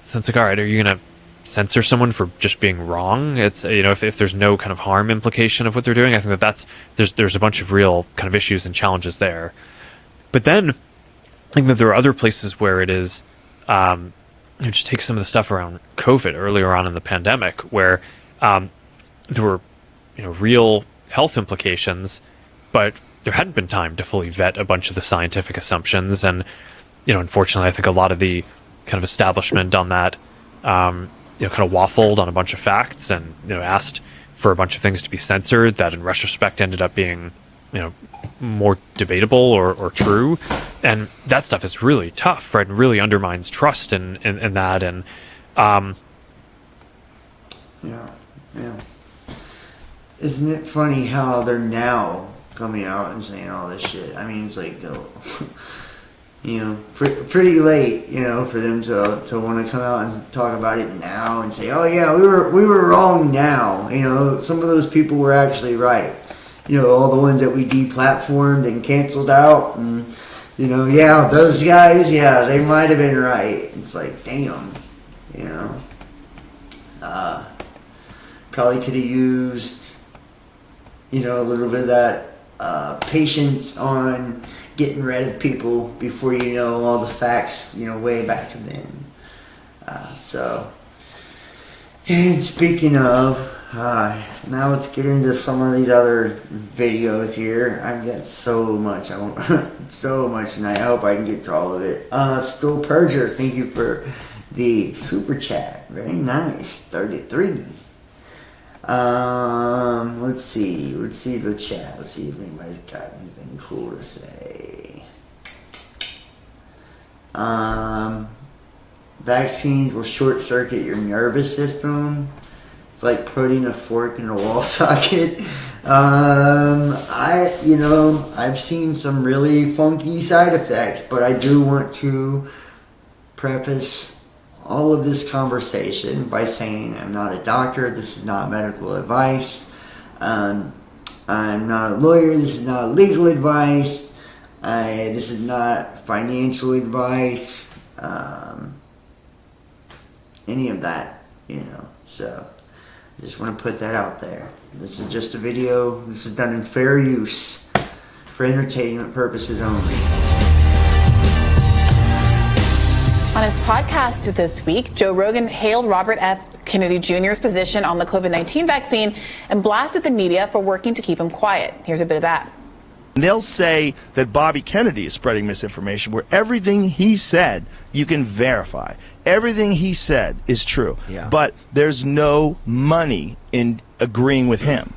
So it's like, all right, are you going to censor someone for just being wrong? It's, if there's no kind of harm implication of what they're doing, I think there's a bunch of real kind of issues and challenges there. But then I think that there are other places where it is, just take some of the stuff around COVID earlier on in the pandemic, where there were real health implications, but there hadn't been time to fully vet a bunch of the scientific assumptions. And, unfortunately, I think a lot of the kind of establishment on that, kind of waffled on a bunch of facts and, asked for a bunch of things to be censored that in retrospect ended up being, more debatable or true. And that stuff is really tough, right? And really undermines trust in that. And, yeah. Isn't it funny how they're now coming out and saying all this shit? I mean, it's like, pretty late, for them to want to come out and talk about it now and say, oh yeah, we were wrong now. Some of those people were actually right. All the ones that we deplatformed and canceled out, and those guys, they might have been right. It's like, damn, probably could have used, a little bit of that patience on getting rid of people before you know all the facts, way back then. And speaking of, now let's get into some of these other videos here. I've got so much. So much tonight. I hope I can get to all of it. Still Perger, thank you for the super chat. Very nice. 33. Let's see the chat. Let's see if anybody's got anything cool to say. Vaccines will short circuit your nervous system. It's like putting a fork in a wall socket. I've seen some really funky side effects, but I do want to preface all of this conversation by saying I'm not a doctor. This is not medical advice. I'm not a lawyer. This is not legal advice. This is not financial advice. Any of that, So I just want to put that out there. This is just a video. This is done in fair use for entertainment purposes only. On his podcast this week, Joe Rogan hailed Robert F. Kennedy Jr.'s position on the COVID-19 vaccine and blasted the media for working to keep him quiet. Here's a bit of that. They'll say that Bobby Kennedy is spreading misinformation where everything he said you can verify. Everything he said is true. Yeah. But there's no money in agreeing with him.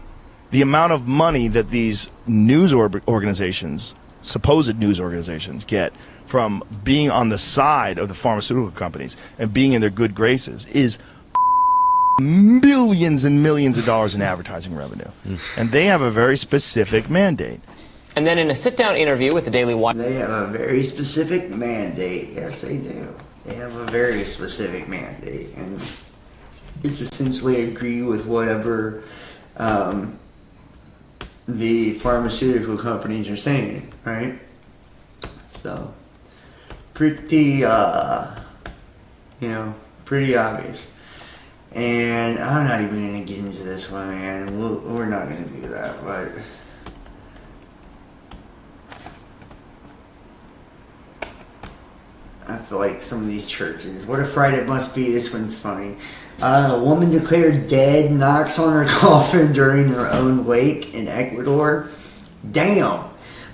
The amount of money that these news organizations, supposed news organizations, get from being on the side of the pharmaceutical companies and being in their good graces is millions and millions of dollars in advertising revenue. And they have a very specific mandate. And then in a sit-down interview with the Daily Wire... They have a very specific mandate. Yes, they do. They have a very specific mandate. And it's essentially agree with whatever the pharmaceutical companies are saying, right? So, pretty obvious. And I'm not even going to get into this one, man. We're not going to do that, but... I feel like some of these churches. What a fright it must be. This one's funny. A woman declared dead knocks on her coffin during her own wake in Ecuador. Damn.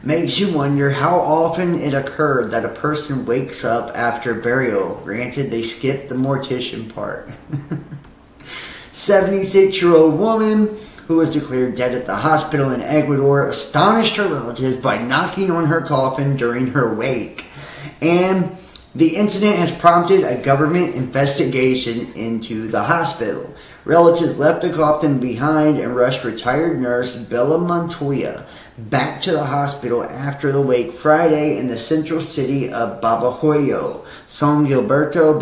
Makes you wonder how often it occurred that a person wakes up after burial. Granted, they skipped the mortician part. 76-year-old woman who was declared dead at the hospital in Ecuador astonished her relatives by knocking on her coffin during her wake. And the incident has prompted a government investigation into the hospital. Relatives left the coffin behind and rushed retired nurse Bella Montoya back to the hospital after the wake Friday in the central city of Babahoyo. San Gilberto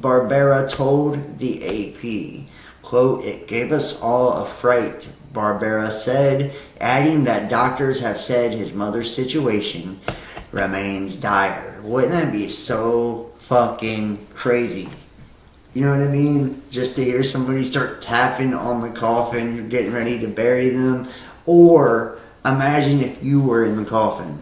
Barbera told the AP, quote, "It gave us all a fright," Barbera said, adding that doctors have said his mother's situation remains dire. Wouldn't that be so fucking crazy? You know what I mean? Just to hear somebody start tapping on the coffin, you're getting ready to bury them. Or imagine if you were in the coffin.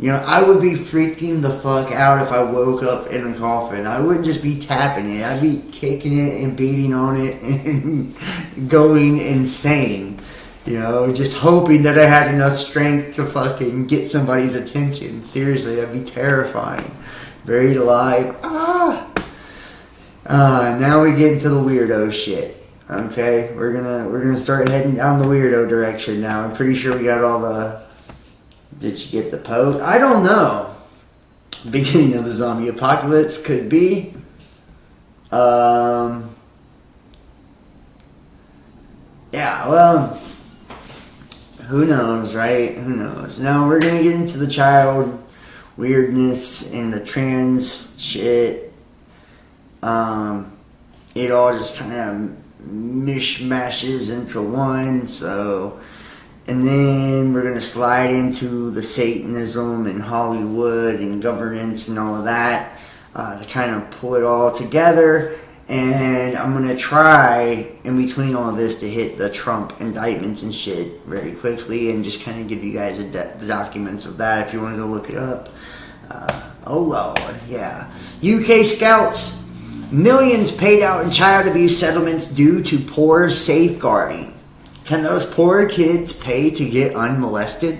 I would be freaking the fuck out if I woke up in a coffin. I wouldn't just be tapping it. I'd be kicking it and beating on it and going insane. You know, just hoping that I had enough strength to fucking get somebody's attention. Seriously, that'd be terrifying. Buried alive. Now we get into the weirdo shit. Okay, we're gonna start heading down the weirdo direction now. I'm pretty sure we got all the. Did you get the post? I don't know. Beginning of the zombie apocalypse could be. Yeah, well, who knows, right? Who knows? Now we're gonna get into the child weirdness and the trans shit. It all just kind of mishmashes into one, so, and then we're gonna slide into the Satanism and Hollywood and governance and all of that to kind of pull it all together. And I'm going to try, in between all of this, to hit the Trump indictments and shit very quickly and just kind of give you guys the documents of that if you want to go look it up. Oh, Lord, yeah. UK Scouts, millions paid out in child abuse settlements due to poor safeguarding. Can those poor kids pay to get unmolested?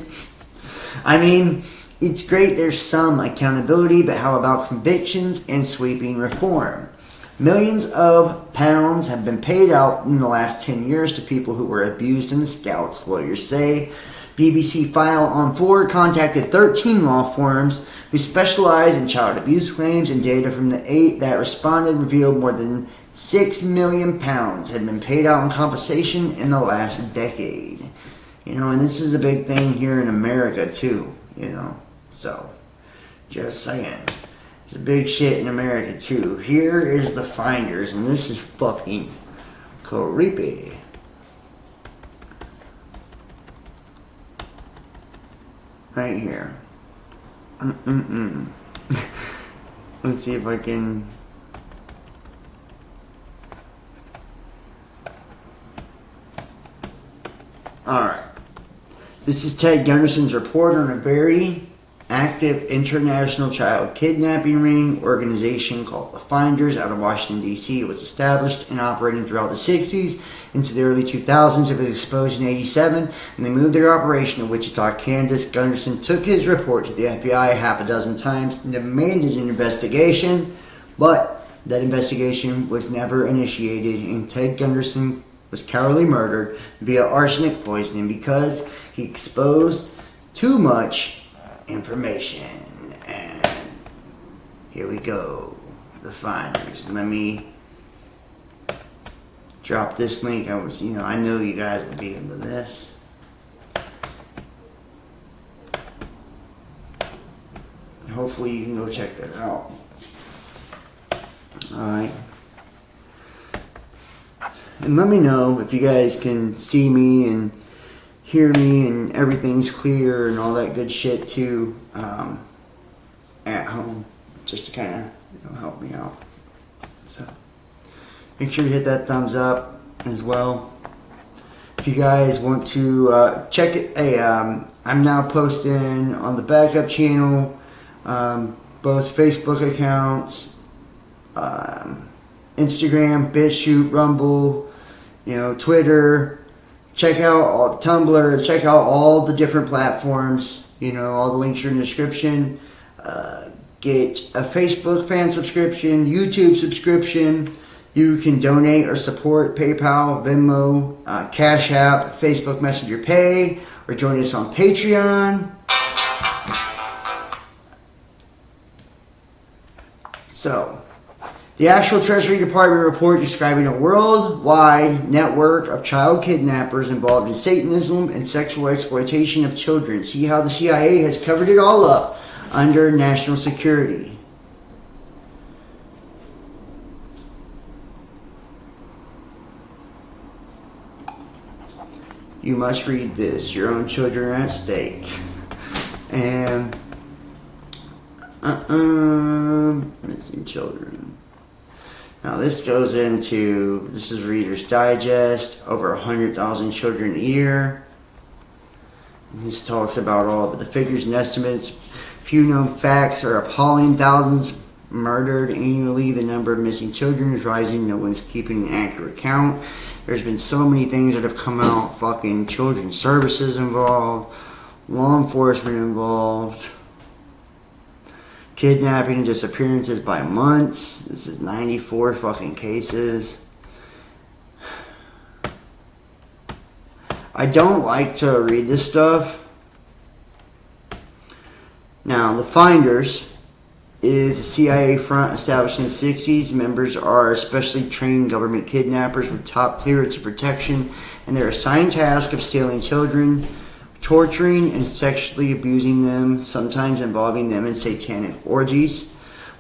I mean, it's great there's some accountability, but how about convictions and sweeping reform? Millions of pounds have been paid out in the last 10 years to people who were abused in the Scouts, lawyers say. BBC File on 4 contacted 13 law firms who specialize in child abuse claims, and data from the 8 that responded revealed more than £6 million had been paid out in compensation in the last decade. You know, and this is a big thing here in America too, you know, so just saying. It's a big shit in America too. Here is the Finders, and this is fucking creepy. Right here. Let's see if I can. Alright. This is Ted Gunderson's report on a very active international child kidnapping ring organization called the Finders out of Washington, D.C. It was established and operating throughout the 60s into the early 2000s. It was exposed in 87, and they moved their operation to Wichita, Kansas. Gunderson took his report to the FBI half a dozen times and demanded an investigation, but that investigation was never initiated, and Ted Gunderson was cowardly murdered via arsenic poisoning because he exposed too much information. And here we go, the Finders. Let me drop this link. I know you guys will be into this. Hopefully you can go check that out. Alright. And let me know if you guys can see me and hear me and everything's clear and all that good shit too at home, just to kind of help me out. So make sure to hit that thumbs up as well. If you guys want to check it, hey, I'm now posting on the backup channel, both Facebook accounts, Instagram, BitChute, Rumble, Twitter. Check out Tumblr, check out all the different platforms, all the links are in the description. Get a Facebook fan subscription, YouTube subscription. You can donate or support PayPal, Venmo, Cash App, Facebook Messenger Pay, or join us on Patreon. So, the actual Treasury Department report describing a worldwide network of child kidnappers involved in Satanism and sexual exploitation of children. See how the CIA has covered it all up under national security. You must read this. Your own children are at stake. And missing children. Now this goes into, this is Reader's Digest, over 100,000 children a year. And this talks about all of the figures and estimates. Few known facts are appalling. Thousands murdered annually. The number of missing children is rising. No one's keeping an accurate count. There's been so many things that have come out. Fucking children's services involved, law enforcement involved, kidnapping and disappearances by months. This is 94 fucking cases. I don't like to read this stuff. Now, the Finders is a CIA front established in the 60s. Members are specially trained government kidnappers with top clearance and protection, and they're assigned task of stealing children, torturing and sexually abusing them, sometimes involving them in satanic orgies,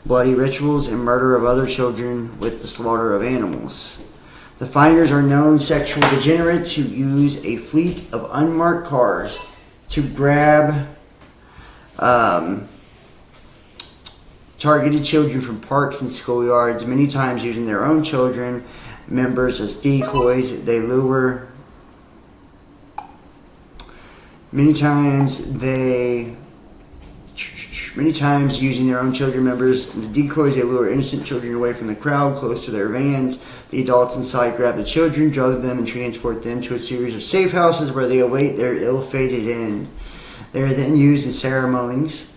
bloody rituals, and murder of other children with the slaughter of animals. The Finders are known sexual degenerates who use a fleet of unmarked cars to grab targeted children from parks and schoolyards, many times using their own children, members as decoys. They lure. Many times using their own children members, the decoys, they lure innocent children away from the crowd close to their vans. The adults inside grab the children, drug them, and transport them to a series of safe houses where they await their ill-fated end. They are then used in ceremonies.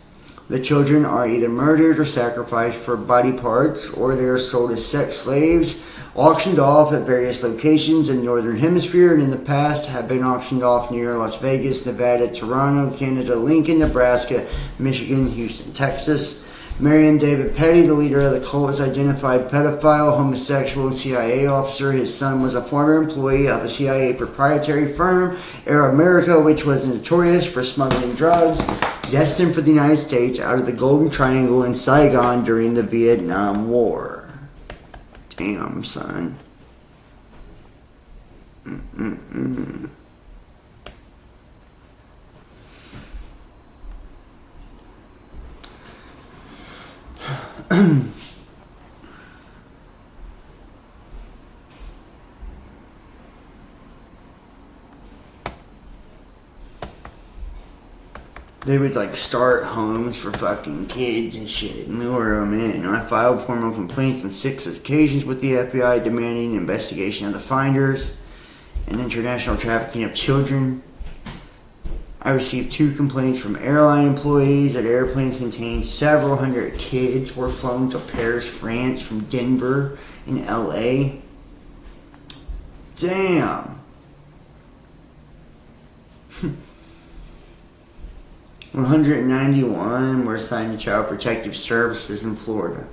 The children are either murdered or sacrificed for body parts, or they are sold as sex slaves, auctioned off at various locations in the Northern Hemisphere, and in the past have been auctioned off near Las Vegas, Nevada, Toronto, Canada, Lincoln, Nebraska, Michigan, Houston, Texas. Marion David Petty, the leader of the cult, is identified pedophile, homosexual, and CIA officer. His son was a former employee of a CIA proprietary firm, Air America, which was notorious for smuggling drugs destined for the United States out of the Golden Triangle in Saigon during the Vietnam War. Damn, son. They would like start homes for fucking kids and shit and lure them in. I filed formal complaints on 6 occasions with the FBI demanding an investigation of the Finders and international trafficking of children. I received 2 complaints from airline employees that airplanes containing several hundred kids were flown to Paris, France from Denver and LA. Damn. 191 were assigned to Child Protective Services in Florida.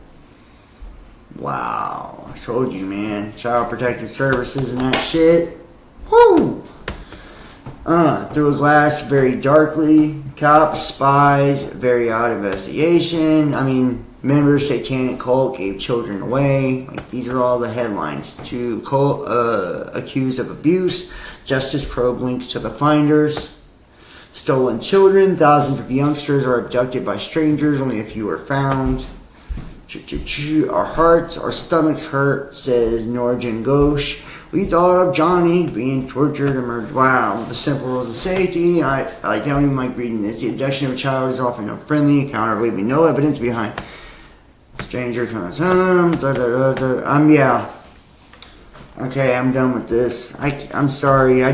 Wow. I told you, man. Child Protective Services and that shit. Woo! Through a glass very darkly. Cops, spies, very odd investigation. I mean, members, satanic cult gave children away. Like, these are all the headlines. 2 cult accused of abuse. Justice probe links to the Finders. Stolen children. Thousands of youngsters are abducted by strangers. Only a few are found. Our hearts, our stomachs hurt, says Norjan Ghosh. We thought of Johnny being tortured and murdered. Wow, the simple rules of safety. I don't even like reading this. The abduction of a child is often unfriendly, encounter leaving no evidence behind. Stranger comes home. Yeah. Okay, I'm done with this. I'm sorry. I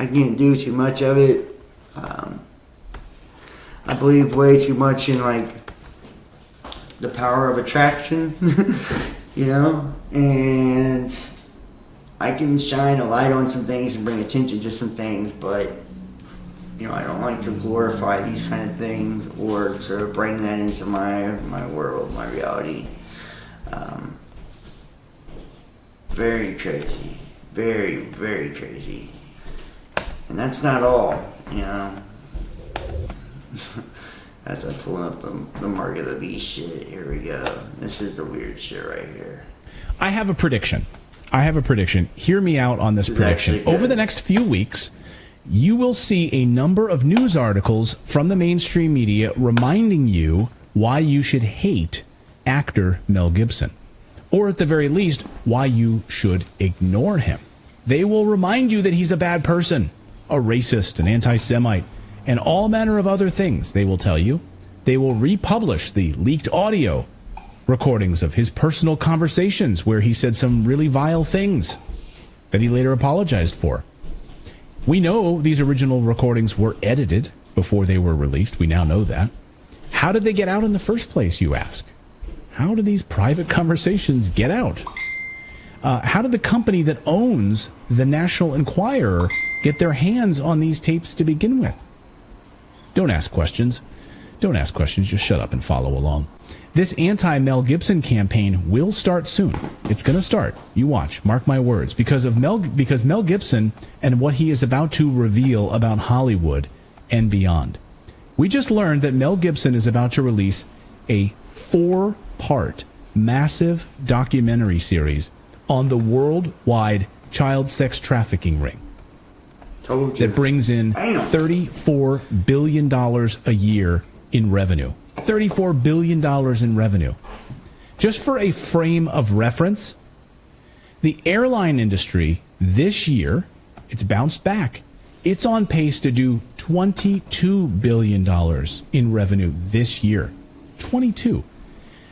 can't do too much of it. I believe way too much in like the power of attraction, you know, and I can shine a light on some things and bring attention to some things, but you know, I don't like to glorify these kind of things or to bring that into my world, my reality. Very crazy, very, very crazy. And that's not all, you know. As I pull up the Mark of the Beast shit, here we go. This is the weird shit right here. I have a prediction. Hear me out on this prediction. Over the next few weeks, you will see a number of news articles from the mainstream media reminding you why you should hate actor Mel Gibson. Or at the very least, why you should ignore him. They will remind you that he's a bad person, a racist, an anti-Semite, and all manner of other things, they will tell you. they will republish the leaked audio recordings of his personal conversations where he said some really vile things that he later apologized for. We know these original recordings were edited before they were released. We now know that. How did they get out in the first place, you ask? How did these private conversations get out? How did the company that owns the National Enquirer get their hands on these tapes to begin with? Don't ask questions. Don't ask questions. Just shut up and follow along. This anti-Mel Gibson campaign will start soon. It's going to start. You watch. Mark my words. Because Mel Gibson and what he is about to reveal about Hollywood and beyond. We just learned that Mel Gibson is about to release a 4-part massive documentary series on the worldwide child sex trafficking ring. That brings in $34 billion a year in revenue. $34 billion in revenue. Just for a frame of reference, the airline industry this year, it's bounced back. It's on pace to do $22 billion in revenue this year. 22.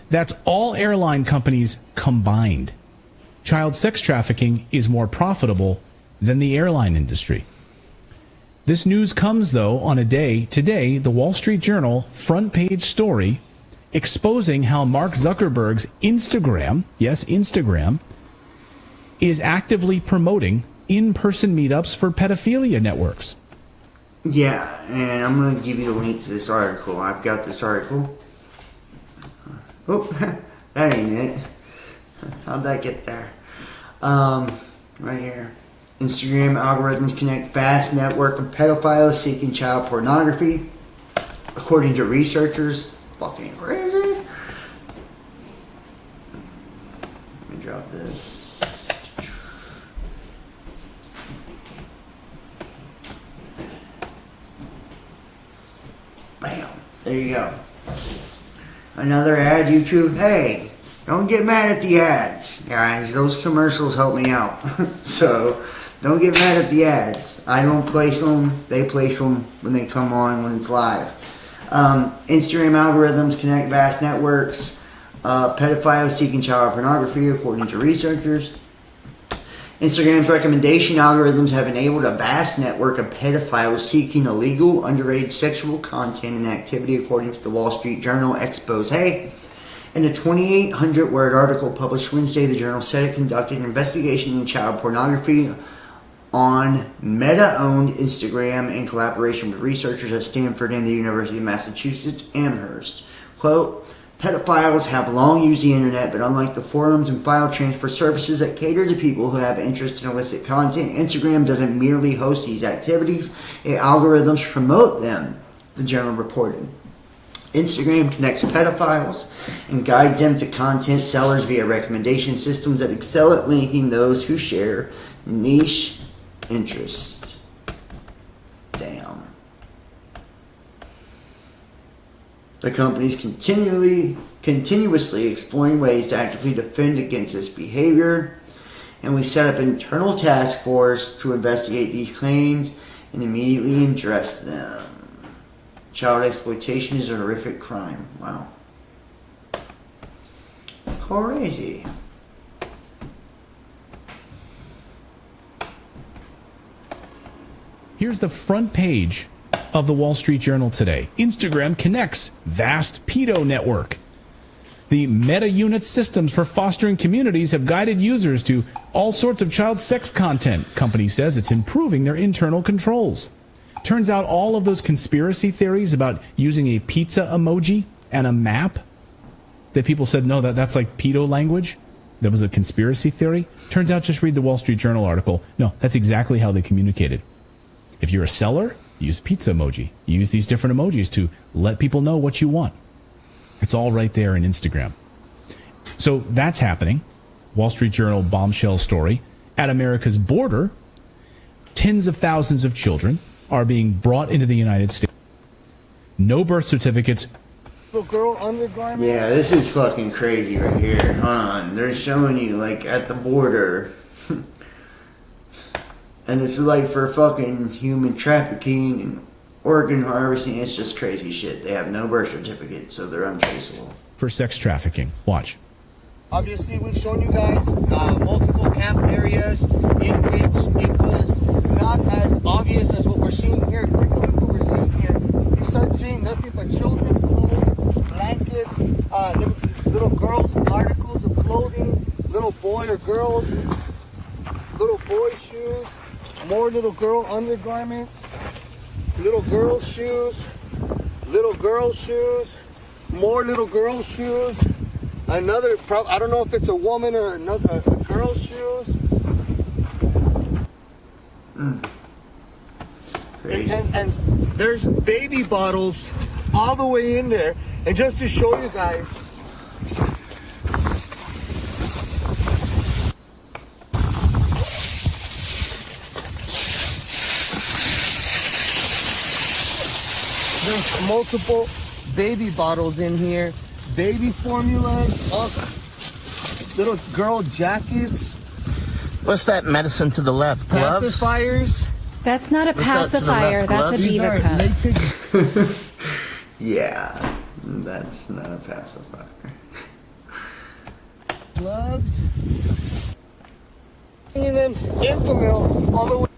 That's all airline companies combined. Child sex trafficking is more profitable than the airline industry. This news comes, though, on a day, today, the Wall Street Journal front page story exposing how Mark Zuckerberg's Instagram, yes, Instagram, is actively promoting in-person meetups for pedophilia networks. Yeah, and I'm going to give you the link to this article. I've got this article. Oh, that ain't it. How'd that get there? Right here. Instagram algorithms connect vast network of pedophiles seeking child pornography. According to researchers, fucking crazy. Let me drop this. Bam. There you go. Another ad, YouTube. Hey, don't get mad at the ads, guys. Those commercials help me out. So, don't get mad at the ads. I don't place them. They place them when they come on, when it's live. Instagram algorithms connect vast networks. Pedophiles seeking child pornography, according to researchers. Instagram's recommendation algorithms have enabled a vast network of pedophiles seeking illegal underage sexual content and activity, according to the Wall Street Journal expose. In a 2,800-word article published Wednesday, the journal said it conducted an investigation into child pornography on Meta-owned Instagram in collaboration with researchers at Stanford and the University of Massachusetts Amherst. Quote, pedophiles have long used the internet, but unlike the forums and file transfer services that cater to people who have interest in illicit content, Instagram doesn't merely host these activities, its algorithms promote them, the journal reported. Instagram connects pedophiles and guides them to content sellers via recommendation systems that excel at linking those who share niche interests. Damn. The company's continuously exploring ways to actively defend against this behavior, and we set up an internal task force to investigate these claims and immediately address them. Child exploitation is a horrific crime. Wow. Crazy. Here's the front page of the Wall Street Journal today. Instagram connects vast pedo network. The Meta unit systems for fostering communities have guided users to all sorts of child sex content. Company says it's improving their internal controls. Turns out all of those conspiracy theories about using a pizza emoji and a map that people said, no, that's like pedo language. That was a conspiracy theory. Turns out, just read the Wall Street Journal article. No, that's exactly how they communicated. If you're a seller, use pizza emoji. You use these different emojis to let people know what you want. It's all right there in Instagram. So that's happening. Wall Street Journal bombshell story. At America's border, tens of thousands of children are being brought into the United States. No birth certificates. Yeah, this is fucking crazy right here. Hold on. They're showing you, like, at the border. And this is, like, for fucking human trafficking. And organ harvesting. It's just crazy shit. They have no birth certificate, so they're untraceable. For sex trafficking. Watch. Obviously, we've shown you guys multiple camp areas in which it was not as obvious as what we're seeing here. Take a look at what we're seeing here. You start seeing nothing but children, clothes, blankets, little girls' articles of clothing, little boy or girls, little boy shoes, more little girl undergarments, little girls' shoes, more little girls' shoes. Another, I don't know if it's a woman or another a girl's shoes. And there's baby bottles all the way in there. And just to show you guys, there's multiple baby bottles in here. Baby formulas, little girl jackets. What's that medicine to the left? Gloves? Pacifiers. That's not a pacifier. That's a diva cup. Yeah, that's not a pacifier. Gloves. Bringing them Infamil all the way.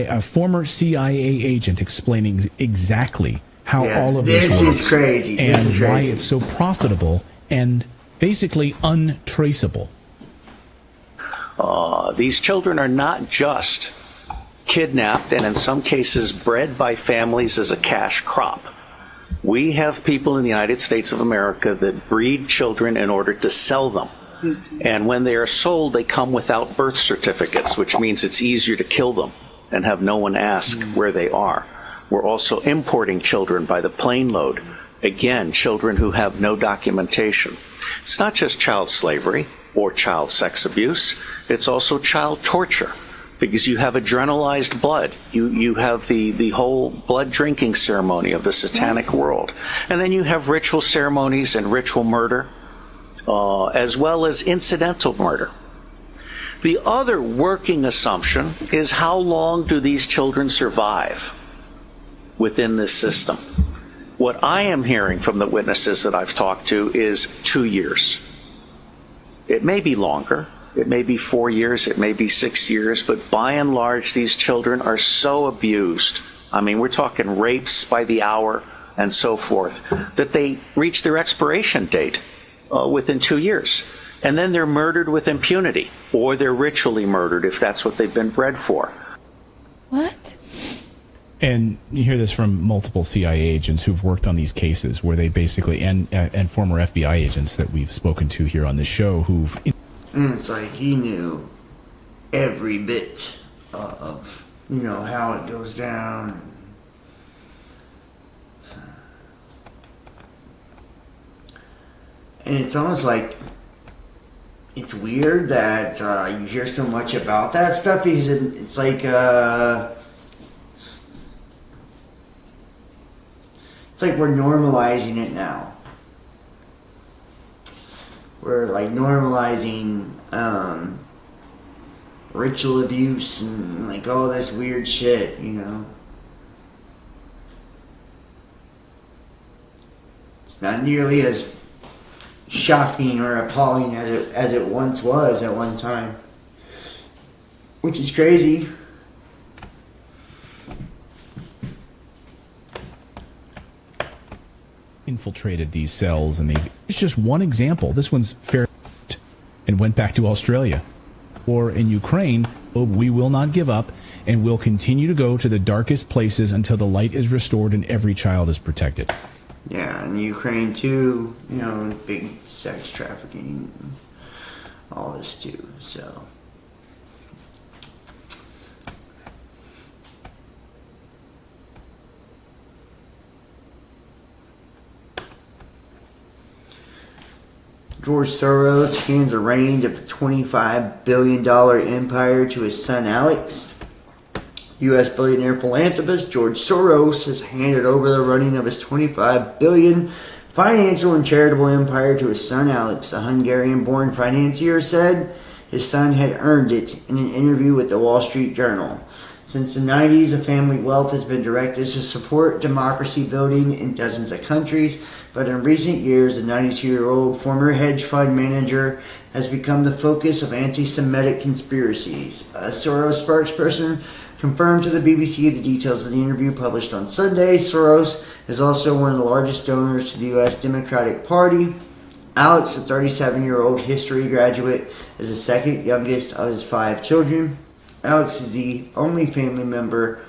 A former CIA agent explaining exactly how all of this works is crazy. And this is crazy. why it's so profitable and basically untraceable. These children are not just kidnapped and in some cases bred by families as a cash crop. We have people in the United States of America that breed children in order to sell them. And when they are sold, they come without birth certificates, which means it's easier to kill them and have no one ask where they are. We're also importing children by the plane load. Again, children who have no documentation. It's not just child slavery or child sex abuse. It's also child torture because you have adrenalized blood. You have the whole blood drinking ceremony of the satanic world. And then you have ritual ceremonies and ritual murder, as well as incidental murder. The other working assumption is how long do these children survive within this system? What I am hearing from the witnesses that I've talked to is 2 years. It may be longer. It may be 4 years. It may be 6 years. But by and large, these children are so abused. I mean, we're talking rapes by the hour and so forth, that they reach their expiration date within 2 years. And then they're murdered with impunity, or they're ritually murdered if that's what they've been bred for. What? And you hear this from multiple CIA agents who've worked on these cases where they basically, and former FBI agents that we've spoken to here on this show who've... And it's like he knew every bit of, how it goes down. And it's almost like it's weird that you hear so much about that stuff because it's like we're normalizing it now. We're like normalizing ritual abuse and like all this weird shit, It's not nearly as shocking or appalling as it once was at one time, which is crazy. Infiltrated these cells, and it's just one example. This one's fair and went back to Australia. Or in Ukraine, we will not give up and will continue to go to the darkest places until the light is restored and every child is protected. Yeah, in Ukraine too, big sex trafficking, all this too, so. George Soros hands the reins of the $25 billion empire to his son Alex. U.S. billionaire philanthropist George Soros has handed over the running of his $25 billion financial and charitable empire to his son Alex. The Hungarian-born financier said his son had earned it in an interview with the Wall Street Journal. Since the 90s, the family wealth has been directed to support democracy building in dozens of countries, but in recent years, the 92-year-old former hedge fund manager has become the focus of anti-Semitic conspiracies. A Soros spokesperson confirmed to the BBC the details of the interview published on Sunday. Soros is also one of the largest donors to the U.S. Democratic Party. Alex, the 37-year-old history graduate, is the second youngest of his 5 children. Alex is the only family member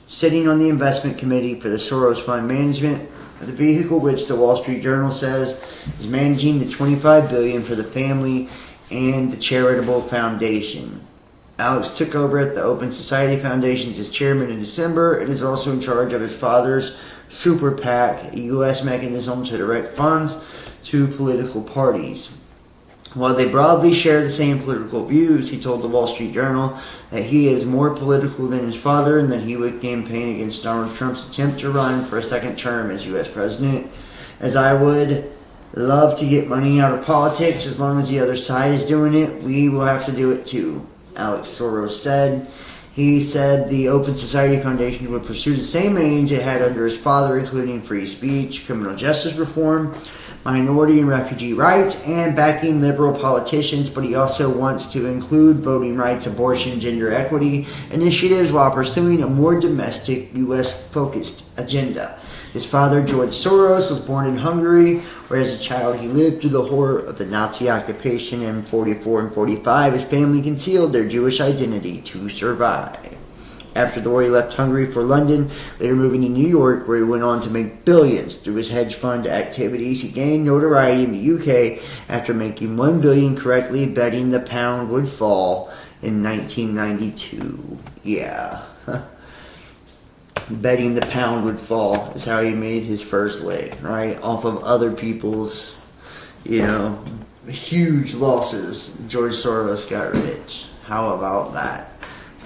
sitting on the investment committee for the Soros Fund Management, the vehicle which the Wall Street Journal says is managing the $25 billion for the family and the charitable foundation. Alex took over at the Open Society Foundation as chairman in December and is also in charge of his father's Super PAC, a U.S. mechanism to direct funds to political parties. While they broadly share the same political views, he told the Wall Street Journal that he is more political than his father and that he would campaign against Donald Trump's attempt to run for a second term as U.S. president. As I would love to get money out of politics, as long as the other side is doing it, we will have to do it too, Alex Soros said. He said the Open Society Foundation would pursue the same aims it had under his father, including free speech, criminal justice reform, minority and refugee rights, and backing liberal politicians, but he also wants to include voting rights, abortion, gender equity initiatives while pursuing a more domestic, U.S.-focused agenda. His father, George Soros, was born in Hungary, where as a child he lived through the horror of the Nazi occupation. In 1944 and 1945, his family concealed their Jewish identity to survive. After the war, he left Hungary for London, later moving to New York, where he went on to make billions through his hedge fund activities. He gained notoriety in the UK after making $1 billion correctly betting the pound would fall in 1992. Yeah. Betting the pound would fall is how he made his first leg, right? Off of other people's, huge losses. George Soros got rich. How about that?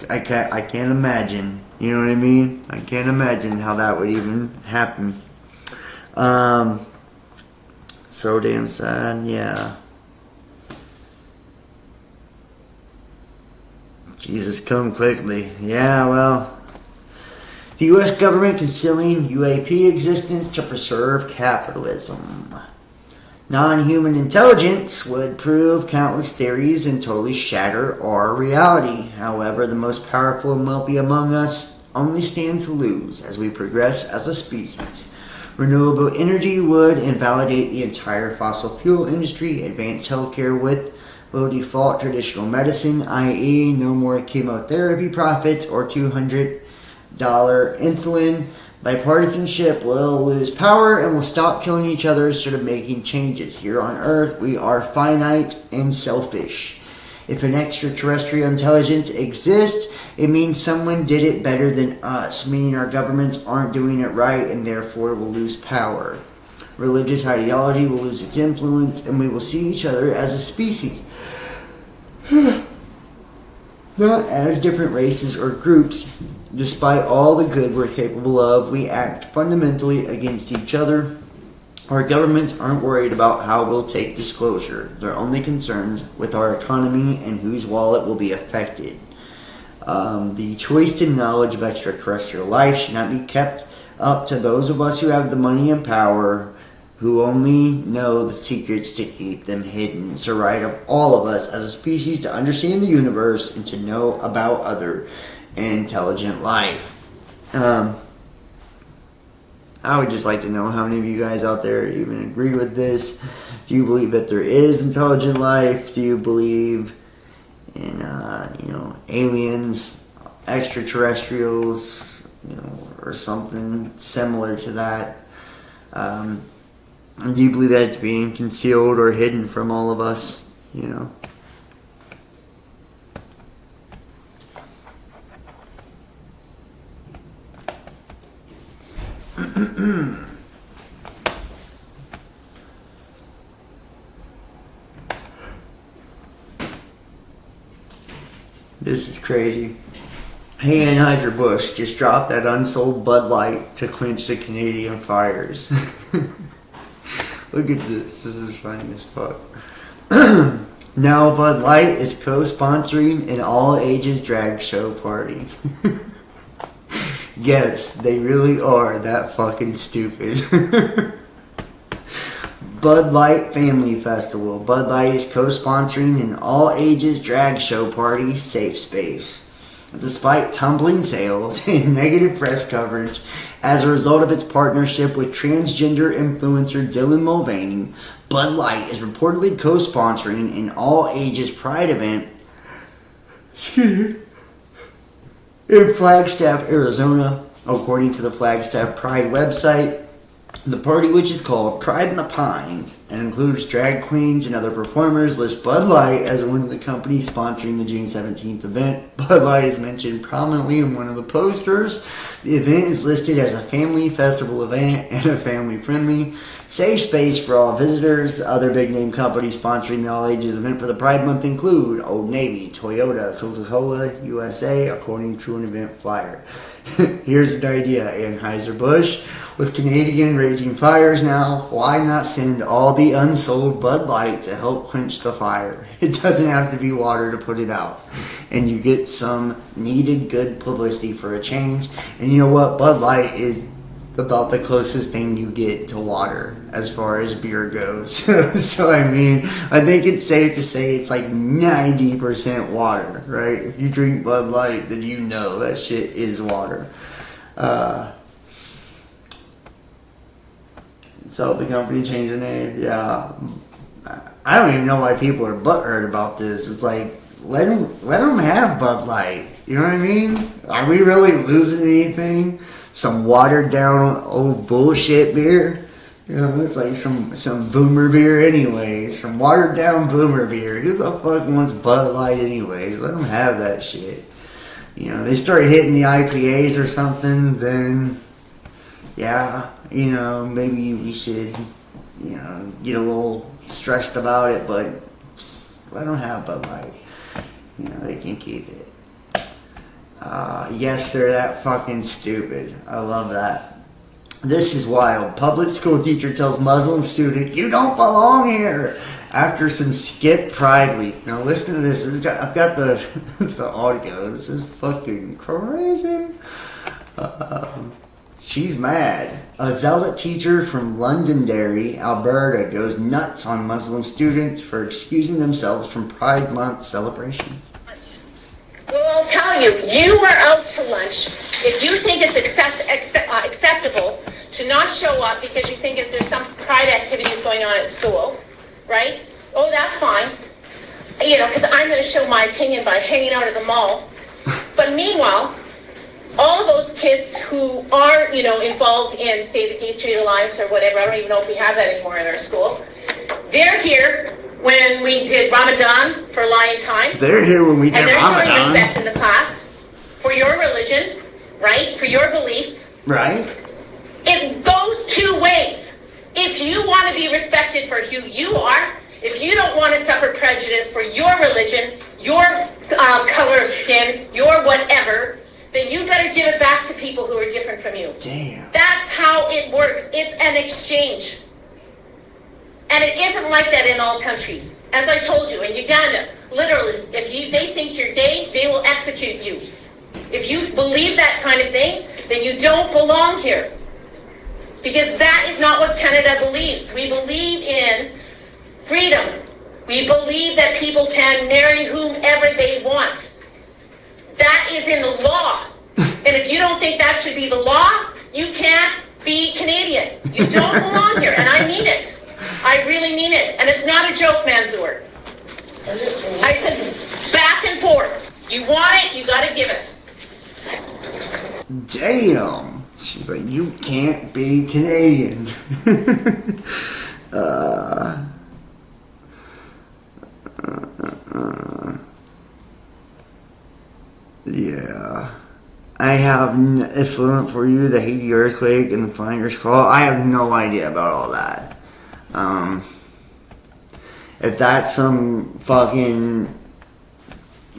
I can't imagine. You know what I mean? I can't imagine how that would even happen. So damn sad, yeah. Jesus, come quickly. Yeah, well, the U.S. government concealing UAP existence to preserve capitalism. Non-human intelligence would prove countless theories and totally shatter our reality. However, the most powerful and wealthy among us only stand to lose as we progress as a species. Renewable energy would invalidate the entire fossil fuel industry. Advanced healthcare will default traditional medicine, i.e. no more chemotherapy profits or $200 insulin. Bipartisanship will lose power and will stop killing each other instead of making changes. Here on Earth, we are finite and selfish. If an extraterrestrial intelligence exists, it means someone did it better than us, meaning our governments aren't doing it right and therefore will lose power. Religious ideology will lose its influence and we will see each other as a species. Not as different races or groups. Despite all the good we're capable of, we act fundamentally against each other. Our governments aren't worried about how we'll take disclosure. They're only concerned with our economy and whose wallet will be affected. The choice to knowledge of extraterrestrial life should not be kept up to those of us who have the money and power, who only know the secrets to keep them hidden. It's the right of all of us as a species to understand the universe and to know about other intelligent life. I would just like to know how many of you guys out there even agree with this. Do you believe that there is intelligent life? Do you believe in aliens, extraterrestrials, or something similar to that? Do you believe that it's being concealed or hidden from all of us? This is crazy. Hey, Anheuser-Busch just dropped that unsold Bud Light to quench the Canadian fires. Look at this. This is funny as fuck. Now Bud Light is co-sponsoring an all-ages drag show party. Yes, they really are that fucking stupid. Bud Light Family Festival. Bud Light is co-sponsoring an all-ages drag show party safe space. Despite tumbling sales and negative press coverage as a result of its partnership with transgender influencer Dylan Mulvaney, Bud Light is reportedly co-sponsoring an all-ages Pride event in Flagstaff, Arizona. According to the Flagstaff Pride website, the party, which is called Pride in the Pines and includes drag queens and other performers, lists Bud Light as one of the companies sponsoring the June 17th event. Bud Light is mentioned prominently in one of the posters. The event is listed as a family festival event and a family-friendly safe space for all visitors. Other big-name companies sponsoring the all-ages event for the Pride Month include Old Navy, Toyota, Coca-Cola, USA, according to an event flyer. Here's an idea, Anheuser-Busch. With Canadian raging fires now, why not send all the unsold Bud Light to help quench the fire? It doesn't have to be water to put it out. And you get some needed good publicity for a change. And you know what? Bud Light is about the closest thing you get to water as far as beer goes. So I mean, I think it's safe to say it's like 90% water, right? If you drink Bud Light, then you know that shit is water. So the company changed the name. Yeah, I don't even know why people are butthurt about this. It's like, let them have Bud Light. You know what I mean? Are we really losing anything? Some watered down old bullshit beer? You know, it's like some boomer beer anyways. Some watered down boomer beer. Who the fuck wants Bud Light anyways? Let them have that shit. You know, they start hitting the IPAs or something, then yeah, you know, maybe we should, you know, get a little stressed about it, but let them have Bud Light. You know, they can keep it. Yes, they're that fucking stupid. I love that. This is wild. Public school teacher tells Muslim student, "You don't belong here," after some skip Pride Week. Now listen to this. I've got the audio. This is fucking crazy. She's mad. A zealot teacher from Londonderry, Alberta, goes nuts on Muslim students for excusing themselves from Pride Month celebrations. Well, I'll tell you, you are out to lunch. If you think it's acceptable to not show up because you think there's some pride activities going on at school, right? Oh, that's fine. You know, because I'm going to show my opinion by hanging out at the mall. But meanwhile, all of those kids who are, you know, involved in, say, the Gay Street Alliance or whatever, I don't even know if we have that anymore in our school, they're here when we did Ramadan for Lion Time. They're here when we did Ramadan. And they're showing respect in the class for your religion, right? For your beliefs. Right. It goes two ways. If you want to be respected for who you are, if you don't want to suffer prejudice for your religion, your color of skin, your whatever, then you better give it back to people who are different from you. Damn. That's how it works. It's an exchange. And it isn't like that in all countries. As I told you, in Uganda, literally, if they think you're gay, they will execute you. If you believe that kind of thing, then you don't belong here. Because that is not what Canada believes. We believe in freedom. We believe that people can marry whomever they want. That is in the law. And if you don't think that should be the law, you can't be Canadian. You don't belong here. And I mean it. I really mean it. And it's not a joke, Mansour. I said back and forth. You want it, you got to give it. Damn. She's like, you can't be Canadian. Yeah. I have affluent for you, the Haiti earthquake and the Flyers Call. I have no idea about all that. If that's some fucking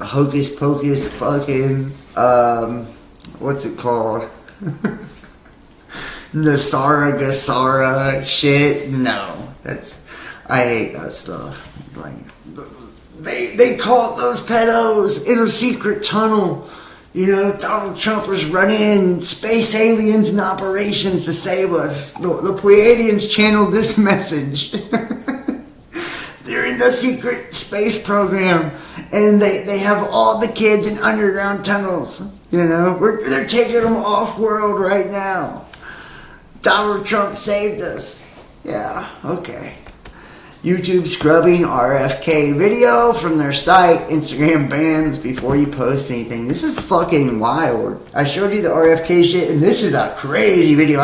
hocus pocus fucking, what's it called? Nasara Gasara shit, no. I hate that stuff. Like, they caught those pedos in a secret tunnel. Donald Trump was running space aliens and operations to save us. The Pleiadians channeled this message. They're in the secret space program, and they have all the kids in underground tunnels. They're taking them off-world right now. Donald Trump saved us. Yeah, okay. YouTube scrubbing RFK video from their site. Instagram bans before you post anything. This is fucking wild. I showed you the RFK shit, and this is a crazy video.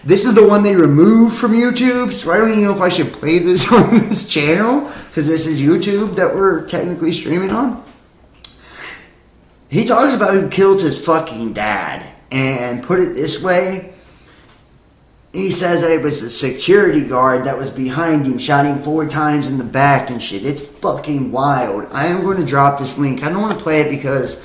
This is the one they removed from YouTube, so I don't even know if I should play this on this channel, because this is YouTube that we're technically streaming on. He talks about who killed his fucking dad, and put it this way, he says that it was the security guard that was behind him, shot him 4 times in the back and shit. It's fucking wild. I am going to drop this link. I don't want to play it because,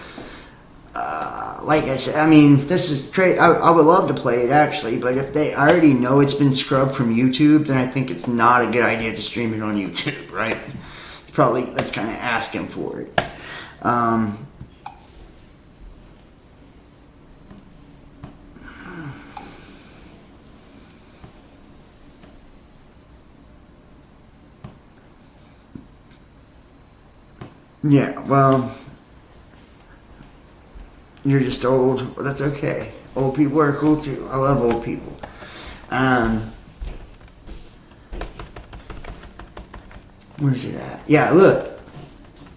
like I said, this is crazy. I would love to play it, actually, but if I already know it's been scrubbed from YouTube, then I think it's not a good idea to stream it on YouTube, right? That's kind of asking for it. Yeah, well, you're just old. Well, that's okay. Old people are cool too. I love old people. Where's it at? Yeah, look.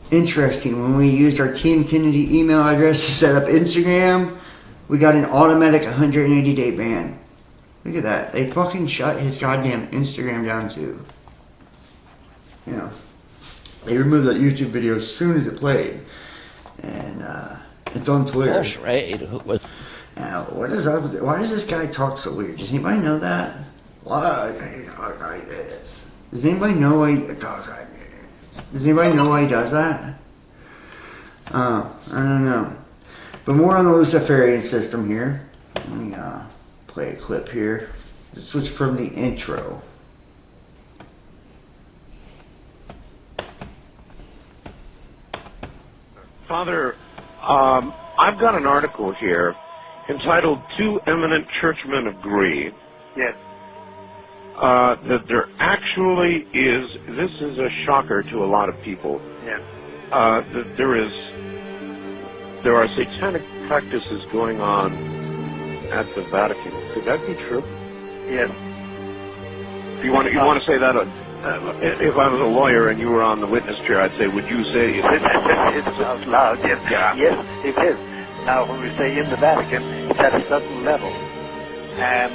Interesting. When we used our Team Kennedy email address to set up Instagram, we got an automatic 180-day ban. Look at that. They fucking shut his goddamn Instagram down too. Yeah. They removed that YouTube video as soon as it played. And it's on Twitter. That's right. Now, what is up with it? Why does this guy talk so weird? Does anybody know that? Why does he talk like this? Does anybody know why he talks like this? Does anybody know why he does that? I don't know. But more on the Luciferian system here. Let me play a clip here. This was from the intro. Father, I've got an article here entitled "Two Eminent Churchmen Agree." Yes. That there actually is, this is a shocker to a lot of people, Yes. That there are satanic practices going on at the Vatican. Could that be true? Yes. You want to say that? If I was a lawyer and you were on the witness chair, I'd say, would you say it's out loud? Yes. Yeah. Yes, it is. Now, when we say in the Vatican, it's at a certain level, and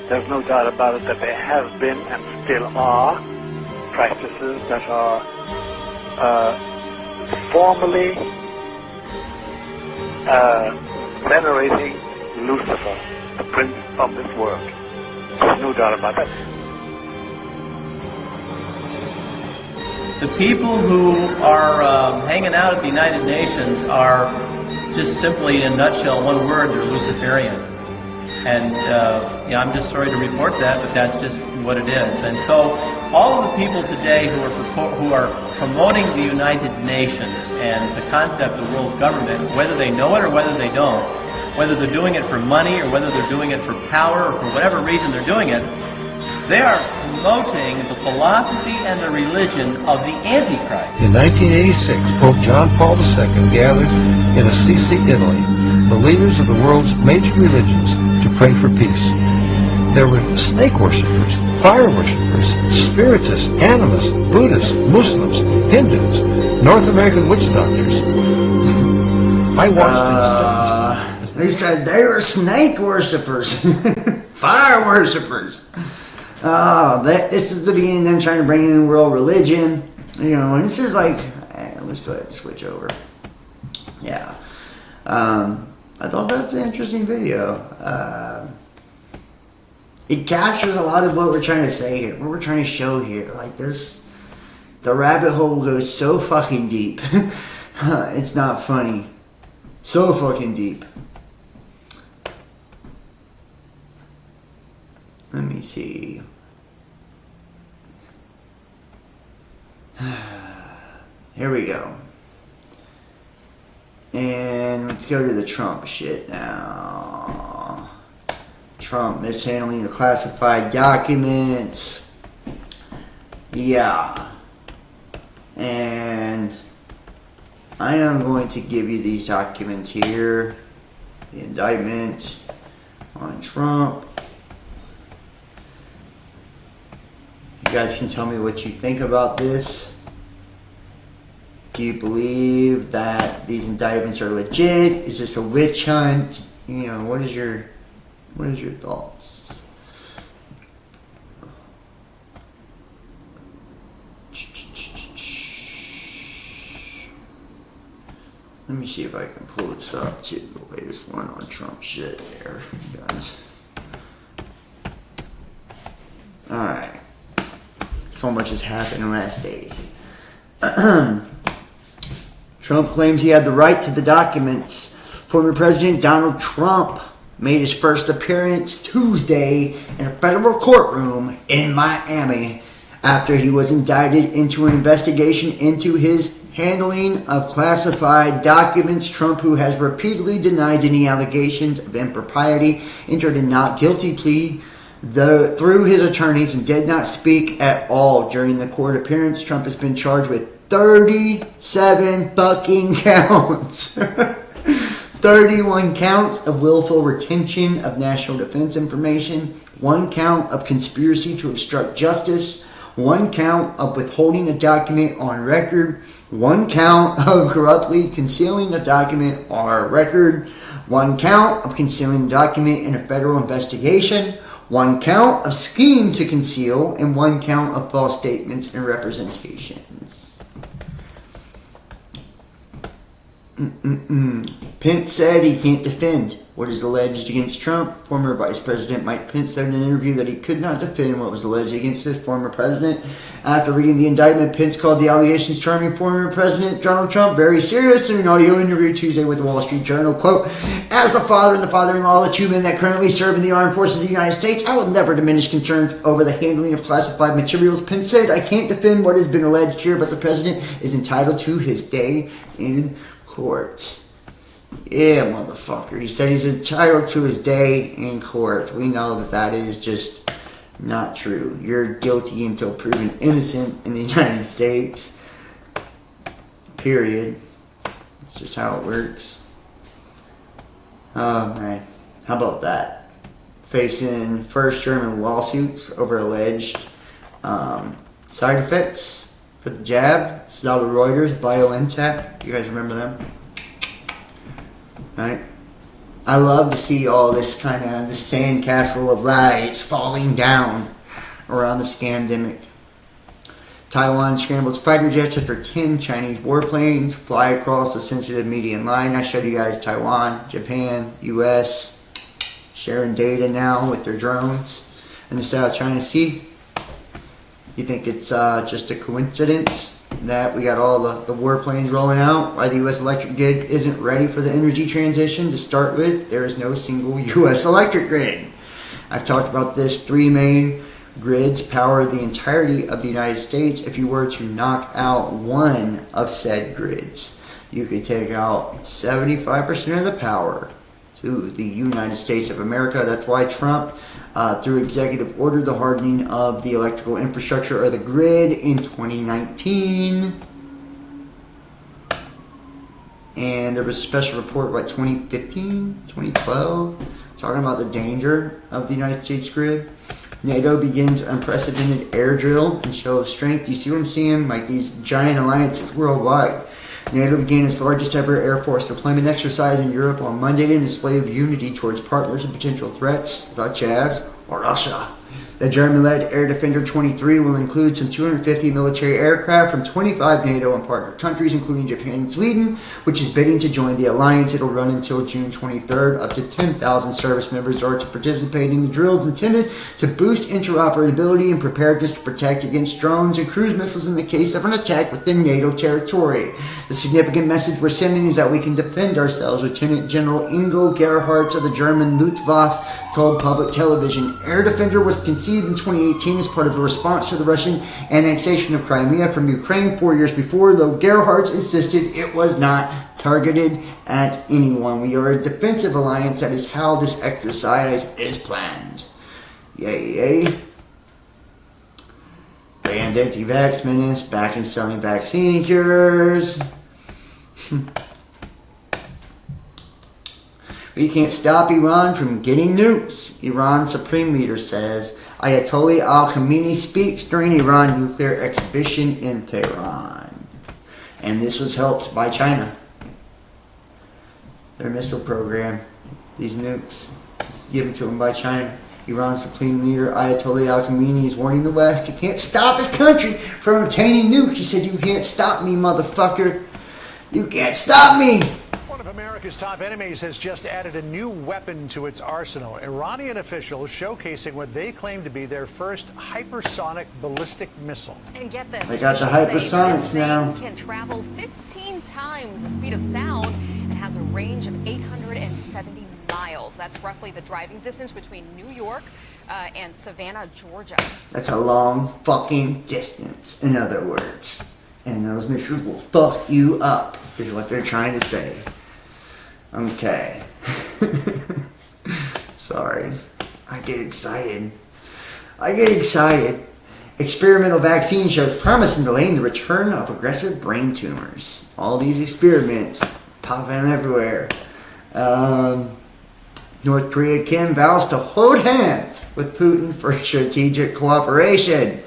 there's no doubt about it that there have been and still are practices that are formally venerating Lucifer, the prince of this world. There's no doubt about that. The people who are hanging out at the United Nations are just simply, in a nutshell, one word, they're Luciferian. And I'm just sorry to report that, but that's just what it is. And so all of the people today who are promoting the United Nations and the concept of world government, whether they know it or whether they don't, whether they're doing it for money or whether they're doing it for power or for whatever reason they're doing it, they are promoting the philosophy and the religion of the Antichrist. In 1986, Pope John Paul II gathered in Assisi, Italy, the leaders of the world's major religions to pray for peace. There were snake worshippers, fire worshippers, spiritists, animists, Buddhists, Muslims, Hindus, North American witch doctors. I watched They said they were snake worshippers, fire worshippers. This is the beginning of them trying to bring in world religion. And this is like, let's go ahead and switch over. Yeah. I thought that's an interesting video. It captures a lot of what we're trying to say here, what we're trying to show here. Like this, the rabbit hole goes so fucking deep. It's not funny. So fucking deep. Let me see. Here we go. And let's go to the Trump shit now. Trump mishandling the classified documents. Yeah. And I am going to give you these documents here. The indictment on Trump. You guys can tell me what you think about this. Do you believe that these indictments are legit? Is this a witch hunt? You know, what is your thoughts? Let me see if I can pull this up to the latest one on Trump shit there, guys. Alright. So much has happened in the last days. Trump claims he had the right to the documents. Former President Donald Trump made his first appearance Tuesday in a federal courtroom in Miami after he was indicted into an investigation into his handling of classified documents. Trump, who has repeatedly denied any allegations of impropriety, entered a not guilty plea through his attorneys and did not speak at all during the court appearance. Trump has been charged with 37 fucking counts. 31 counts of willful retention of national defense information, 1 count of conspiracy to obstruct justice, 1 count of withholding a document on record, 1 count of corruptly concealing a document on record, 1 count of concealing a document in a federal investigation, 1 count of scheme to conceal, and 1 count of false statements and representations. Pence said he can't defend what is alleged against Trump. Former Vice President Mike Pence said in an interview that he could not defend what was alleged against his former president. After reading the indictment, Pence called the allegations charging former President Donald Trump very serious in an audio interview Tuesday with the Wall Street Journal. Quote, "As the father and the father-in-law of 2 men that currently serve in the armed forces of the United States, I will never diminish concerns over the handling of classified materials." Pence said, "I can't defend what has been alleged here, but the president is entitled to his day in court." Yeah, motherfucker. He said he's entitled to his day in court. We know that that is just not true. You're guilty until proven innocent in the United States. Period. It's just how it works. Oh, man. How about that? Facing first German lawsuits over alleged side effects for the jab. This is all the Reuters, BioNTech. You guys remember them? Right? I love to see all this kind of this sandcastle of lies falling down around the scamdemic. Taiwan scrambles fighter jets after 10 Chinese warplanes fly across the sensitive median line. I showed you guys Taiwan, Japan, US sharing data now with their drones in the South China Sea. You think it's just a coincidence that we got all the warplanes rolling out? Why the U.S. electric grid isn't ready for the energy transition? To start with, there is no single U.S. electric grid. I've talked about this. 3 main grids power the entirety of the United States. If you were to knock out one of said grids, you could take out 75% of the power to the United States of America. That's why Trump, through executive order, the hardening of the electrical infrastructure or the grid in 2019. And there was a special report, 2015, 2012, talking about the danger of the United States grid. NATO begins unprecedented air drill and show of strength. Do you see what I'm seeing? Like these giant alliances worldwide. NATO began its largest ever Air Force deployment exercise in Europe on Monday in a display of unity towards partners and potential threats, such as Russia. The German-led Air Defender 23 will include some 250 military aircraft from 25 NATO and partner countries, including Japan and Sweden, which is bidding to join the alliance. It'll run until June 23rd. Up to 10,000 service members are to participate in the drills intended to boost interoperability and preparedness to protect against drones and cruise missiles in the case of an attack within NATO territory. The significant message we're sending is that we can defend ourselves, Lieutenant General Ingo Gerhardt of the German Luftwaffe told public television. Air Defender was conceived in 2018 as part of a response to the Russian annexation of Crimea from Ukraine 4 years before, though Gerhardt insisted it was not targeted at anyone. We are a defensive alliance. That is how this exercise is planned. Yay. Banned anti-vax menace, back in selling vaccine cures. We can't stop Iran from getting nukes. Iran Supreme Leader says Ayatollah Al-Khamenei speaks during Iran nuclear exhibition in Tehran. And this was helped by China. Their missile program, these nukes, it's given to them by China. Iran's Supreme Leader Ayatollah Al-Khamenei is warning the West, you can't stop his country from obtaining nukes. He said, you can't stop me, motherfucker. You can't stop me. One of America's top enemies has just added a new weapon to its arsenal. Iranian officials showcasing what they claim to be their first hypersonic ballistic missile. And get this, they got the hypersonics now. Can travel 15 times the speed of sound and has a range of 870 miles. That's roughly the driving distance between New York and Savannah, Georgia. That's a long fucking distance, in other words. And those missiles will fuck you up, is what they're trying to say. Okay. Sorry. I get excited. Experimental vaccine shows promise in delaying the return of aggressive brain tumors. All these experiments popping everywhere. North Korea Kim vows to hold hands with Putin for strategic cooperation.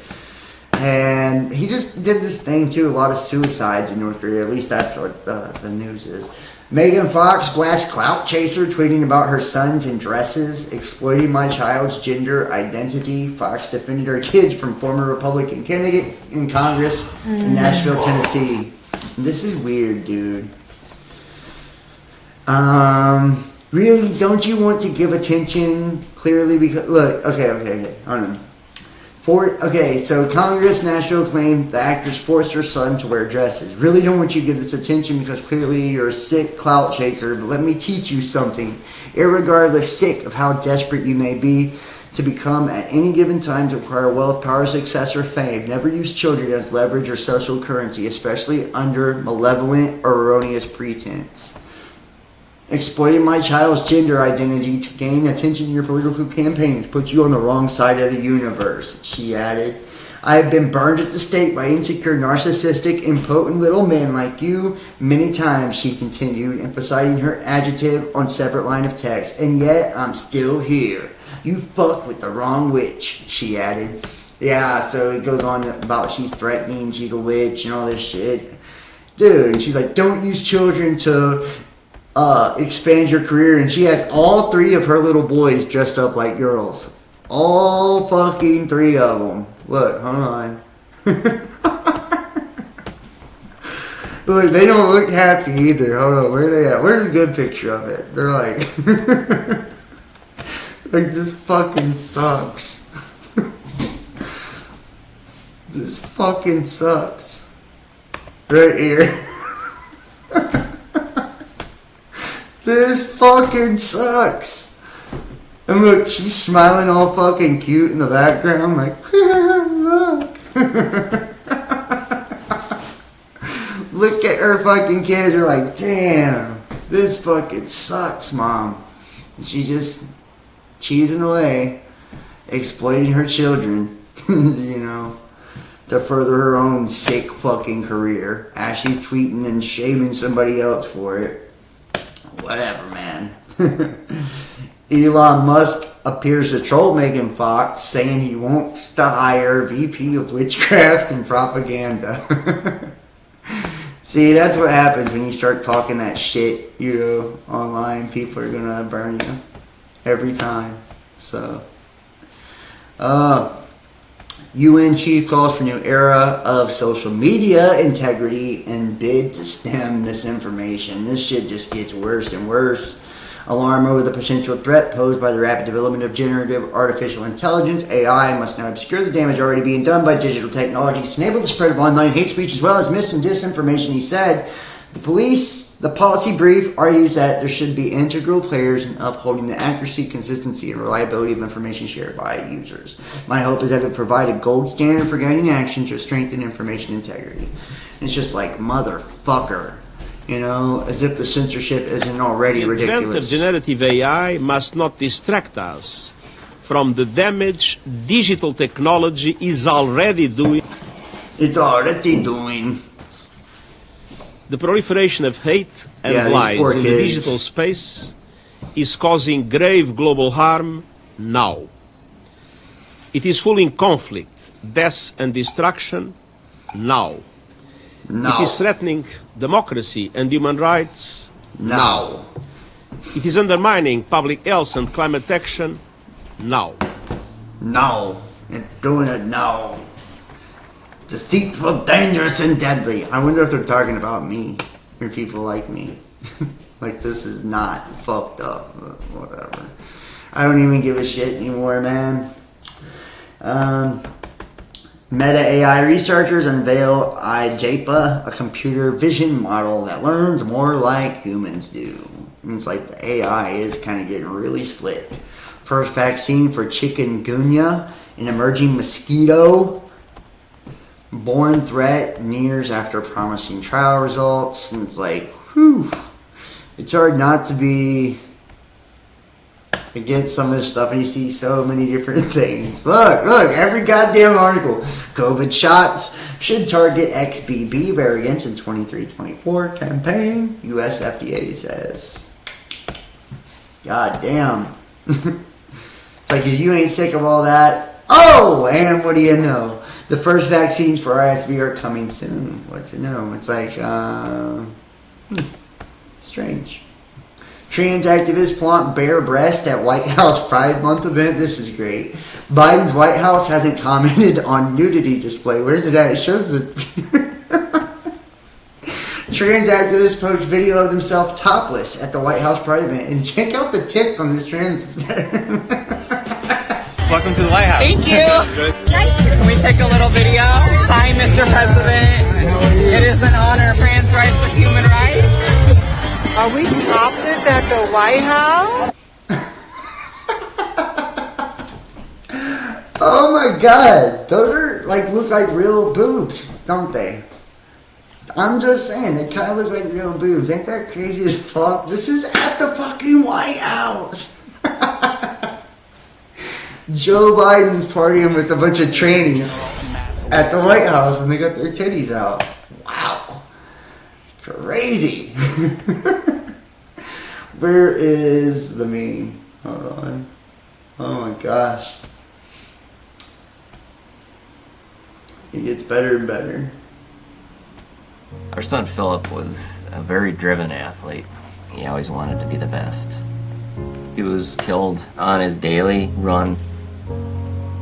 And he just did this thing too, a lot of suicides in North Korea, at least that's what the news is. Megan Fox blasts clout chaser tweeting about her sons in dresses, exploiting my child's gender identity. Fox defended her kids from former Republican candidate in Congress in Nashville, Tennessee. This is weird, dude. Really, don't you want to give attention clearly? Because look, okay. Hold on. So Congress Nashville claimed the actress forced her son to wear dresses. Really don't want you to give this attention because clearly you're a sick clout chaser. But let me teach you something. Irregardless sick of how desperate you may be to become at any given time to acquire wealth, power, success, or fame, never use children as leverage or social currency, especially under malevolent or erroneous pretense. Exploiting my child's gender identity to gain attention in your political campaigns puts you on the wrong side of the universe, she added. I have been burned at the stake by insecure, narcissistic, impotent little men like you many times, she continued, emphasizing her adjective on separate line of text. And yet, I'm still here. You fucked with the wrong witch, she added. Yeah, so it goes on about she's threatening, she's a witch, and all this shit. Dude, and she's like, don't use children to expand your career, and she has all 3 of her little boys dressed up like girls. All fucking 3 of them. Look, hold on. Look, they don't look happy either. Hold on, where are they at? Where's a good picture of it? They're like, like this fucking sucks. This fucking sucks. Right here. This fucking sucks. And look, she's smiling all fucking cute in the background, like, look. Look at her fucking kids, they're like, damn, this fucking sucks, Mom. And she just cheesing away, exploiting her children, you know, to further her own sick fucking career, as she's tweeting and shaming somebody else for it. Whatever, man. Elon Musk appears to troll Megan Fox, saying he wants to hire VP of Witchcraft and Propaganda. See, that's what happens when you start talking that shit, you know, online. People are gonna burn you every time. So, UN chief calls for new era of social media integrity and bid to stem misinformation. This shit just gets worse and worse. Alarm over the potential threat posed by the rapid development of generative artificial intelligence, AI, must now obscure the damage already being done by digital technologies to enable the spread of online hate speech as well as mis and disinformation, he said. The policy brief argues that there should be integral players in upholding the accuracy, consistency, and reliability of information shared by users. My hope is that it will provide a gold standard for guiding action to strengthen information integrity. It's just like, motherfucker. You know, as if the censorship isn't already ridiculous. The advent of generative AI must not distract us from the damage digital technology is already doing. It's already doing. The proliferation of hate and lies in the digital space is causing grave global harm now. It is fueling conflict, death and destruction now. It is threatening democracy and human rights now. It is undermining public health and climate action now. Now. It's doing it now. Deceitful, dangerous, and deadly. I wonder if they're talking about me or people like me. Like, this is not fucked up. Whatever. I don't even give a shit anymore, man. Meta AI researchers unveil iJAPA, a computer vision model that learns more like humans do. And it's like the AI is kind of getting really slick. First vaccine for chikungunya, an emerging mosquito. Born threat years after promising trial results. And it's like, whew. It's hard not to be against some of this stuff, and you see so many different things. Look, every goddamn article. COVID shots should target XBB variants in 23-24 campaign, US FDA says. God damn. It's like, if you ain't sick of all that, oh, and what do you know? The first vaccines for RSV are coming soon. What to know? It's like, strange. Trans activists flaunt bare breast at White House Pride Month event. This is great. Biden's White House hasn't commented on nudity display. Where's it at? It shows it. Trans activists post video of themselves topless at the White House Pride event. And check out the tits on this trans. Welcome to the White House. Thank you. Can we take a little video? Hi, Mr. President. It is an honor. Trans rights are human rights. Are we topless at the White House? Oh my god. Those are look like real boobs, don't they? I'm just saying, they kind of look like real boobs. Ain't that crazy as fuck? This is at the fucking White House. Joe Biden's partying with a bunch of trannies at the White House and they got their titties out. Wow. Crazy. Where is the meme? Hold on. Oh my gosh. It gets better and better. Our son Philip was a very driven athlete. He always wanted to be the best. He was killed on his daily run.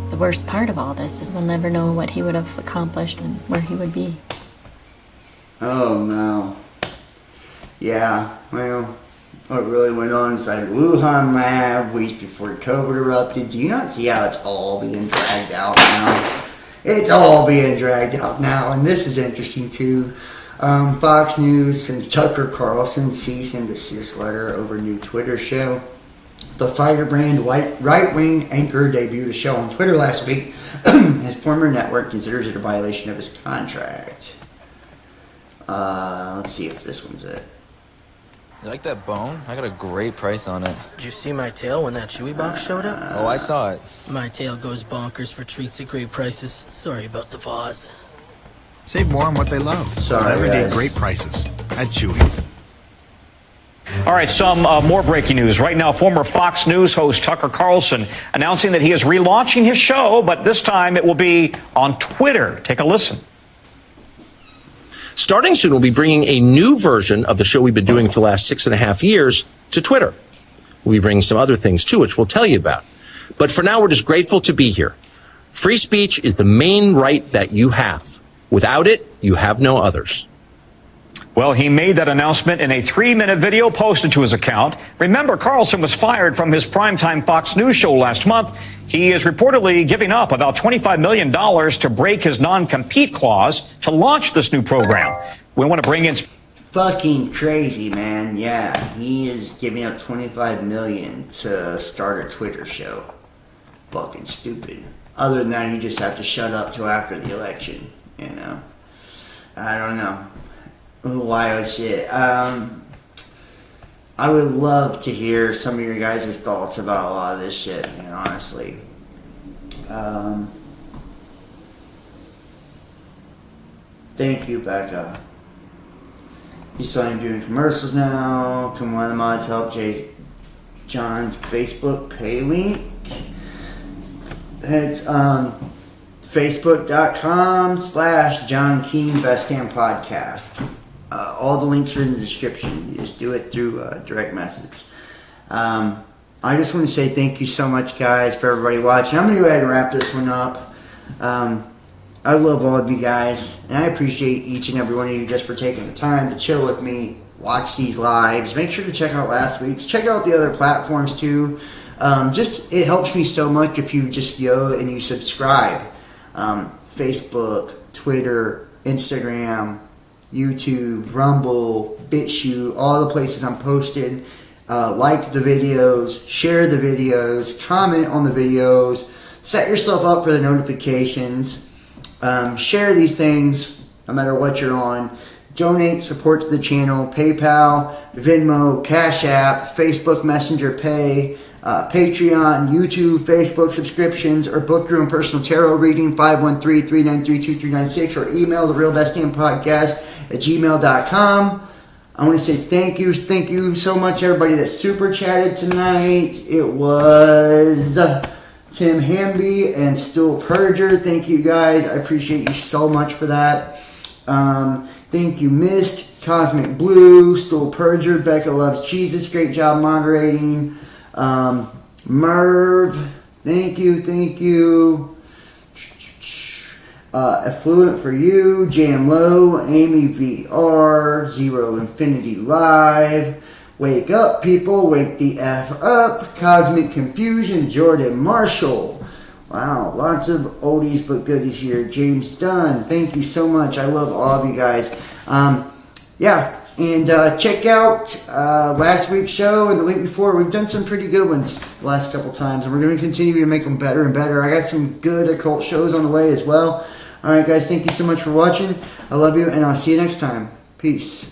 The worst part of all this is we'll never know what he would have accomplished and where he would be. Oh no. Yeah, well, what really went on inside Wuhan lab weeks before COVID erupted. Do you not see how it's all being dragged out now? It's all being dragged out now, and this is interesting too. Fox News sends Tucker Carlson cease and desist letter over new Twitter show. The firebrand right-wing anchor debuted a show on Twitter last week. His former network considers it a violation of his contract. Let's see if this one's it. You like that bone? I got a great price on it. Did you see my tail when that Chewy box showed up? Oh, I saw it. My tail goes bonkers for treats at great prices. Sorry about the vase. Save more on what they love. Sorry, everyday guys. great prices at Chewy. All right, some more breaking news. Right now, former Fox News host Tucker Carlson announcing that he is relaunching his show, but this time it will be on Twitter. Take a listen. Starting soon, we'll be bringing a new version of the show we've been doing for the last 6.5 years to Twitter. We'll be bringing some other things too, which we'll tell you about. But for now, we're just grateful to be here. Free speech is the main right that you have. Without it, you have no others. Well, he made that announcement in a 3-minute video posted to his account. Remember, Carlson was fired from his primetime Fox News show last month. He is reportedly giving up about $25 million to break his non-compete clause to launch this new program. We want to bring in... Fucking crazy, man. Yeah, he is giving up $25 million to start a Twitter show. Fucking stupid. Other than that, you just have to shut up till after the election, you know. I don't know. Wild shit. I would love to hear some of your guys' thoughts about a lot of this shit, man, honestly. Thank you, Becca. You saw him doing commercials now. Can one of the mods help John's Facebook pay link? It's facebook.com/John Keane Best Damn Podcast. All the links are in the description. You just do it through direct message. I just want to say thank you so much, guys, for everybody watching. I'm going to go ahead and wrap this one up. I love all of you guys, and I appreciate each and every one of you just for taking the time to chill with me, watch these lives. Make sure to check out last week's. Check out the other platforms too. It helps me so much if you just go and you subscribe. Facebook, Twitter, Instagram, YouTube, Rumble, BitChute, all the places I'm posted. Like the videos, share the videos, comment on the videos, set yourself up for the notifications. Share these things no matter what you're on. Donate, support to the channel, PayPal, Venmo, Cash App, Facebook Messenger Pay, Patreon, YouTube, Facebook subscriptions, or book your own personal tarot reading, 513-393-2396, or email therealbestdamnpodcast@gmail.com. I want to say thank you so much, everybody that super chatted tonight. It was Tim Hamby and Still Perjure. Thank you, guys. I appreciate you so much for that. Thank you, Mist, Cosmic Blue, Still Perjure, Becca Loves Jesus. Great job moderating. Merv, thank you. Affluent for You, Jam Low, Amy VR, Zero Infinity Live, Wake Up People, Wake the F Up, Cosmic Confusion, Jordan Marshall. Wow, lots of oldies but goodies here. James Dunn, thank you so much. I love all of you guys. Check out last week's show and the week before. We've done some pretty good ones the last couple times, and we're going to continue to make them better and better. I got some good occult shows on the way as well. All right, guys, thank you so much for watching. I love you, and I'll see you next time. Peace.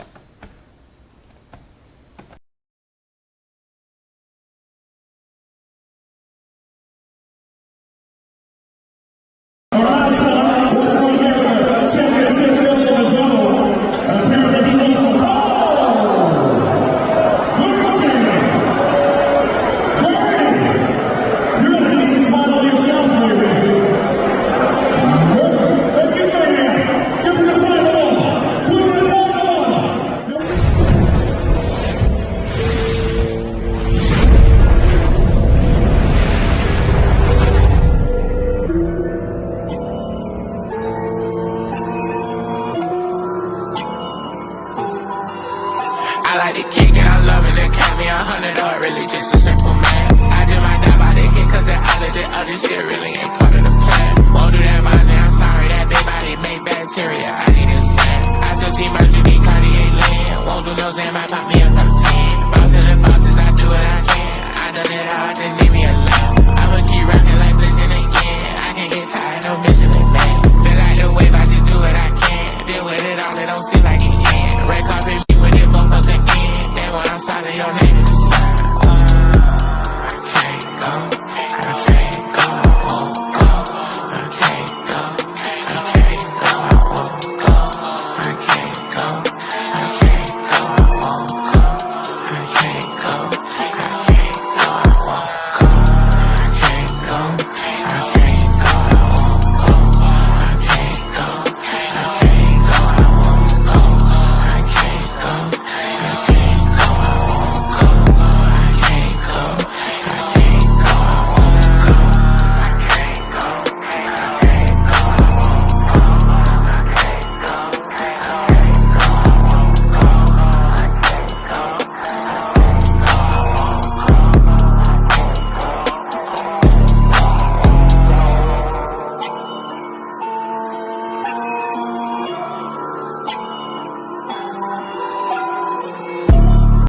Red carpet me with it, motherfucker in. Then when I'm silent, your name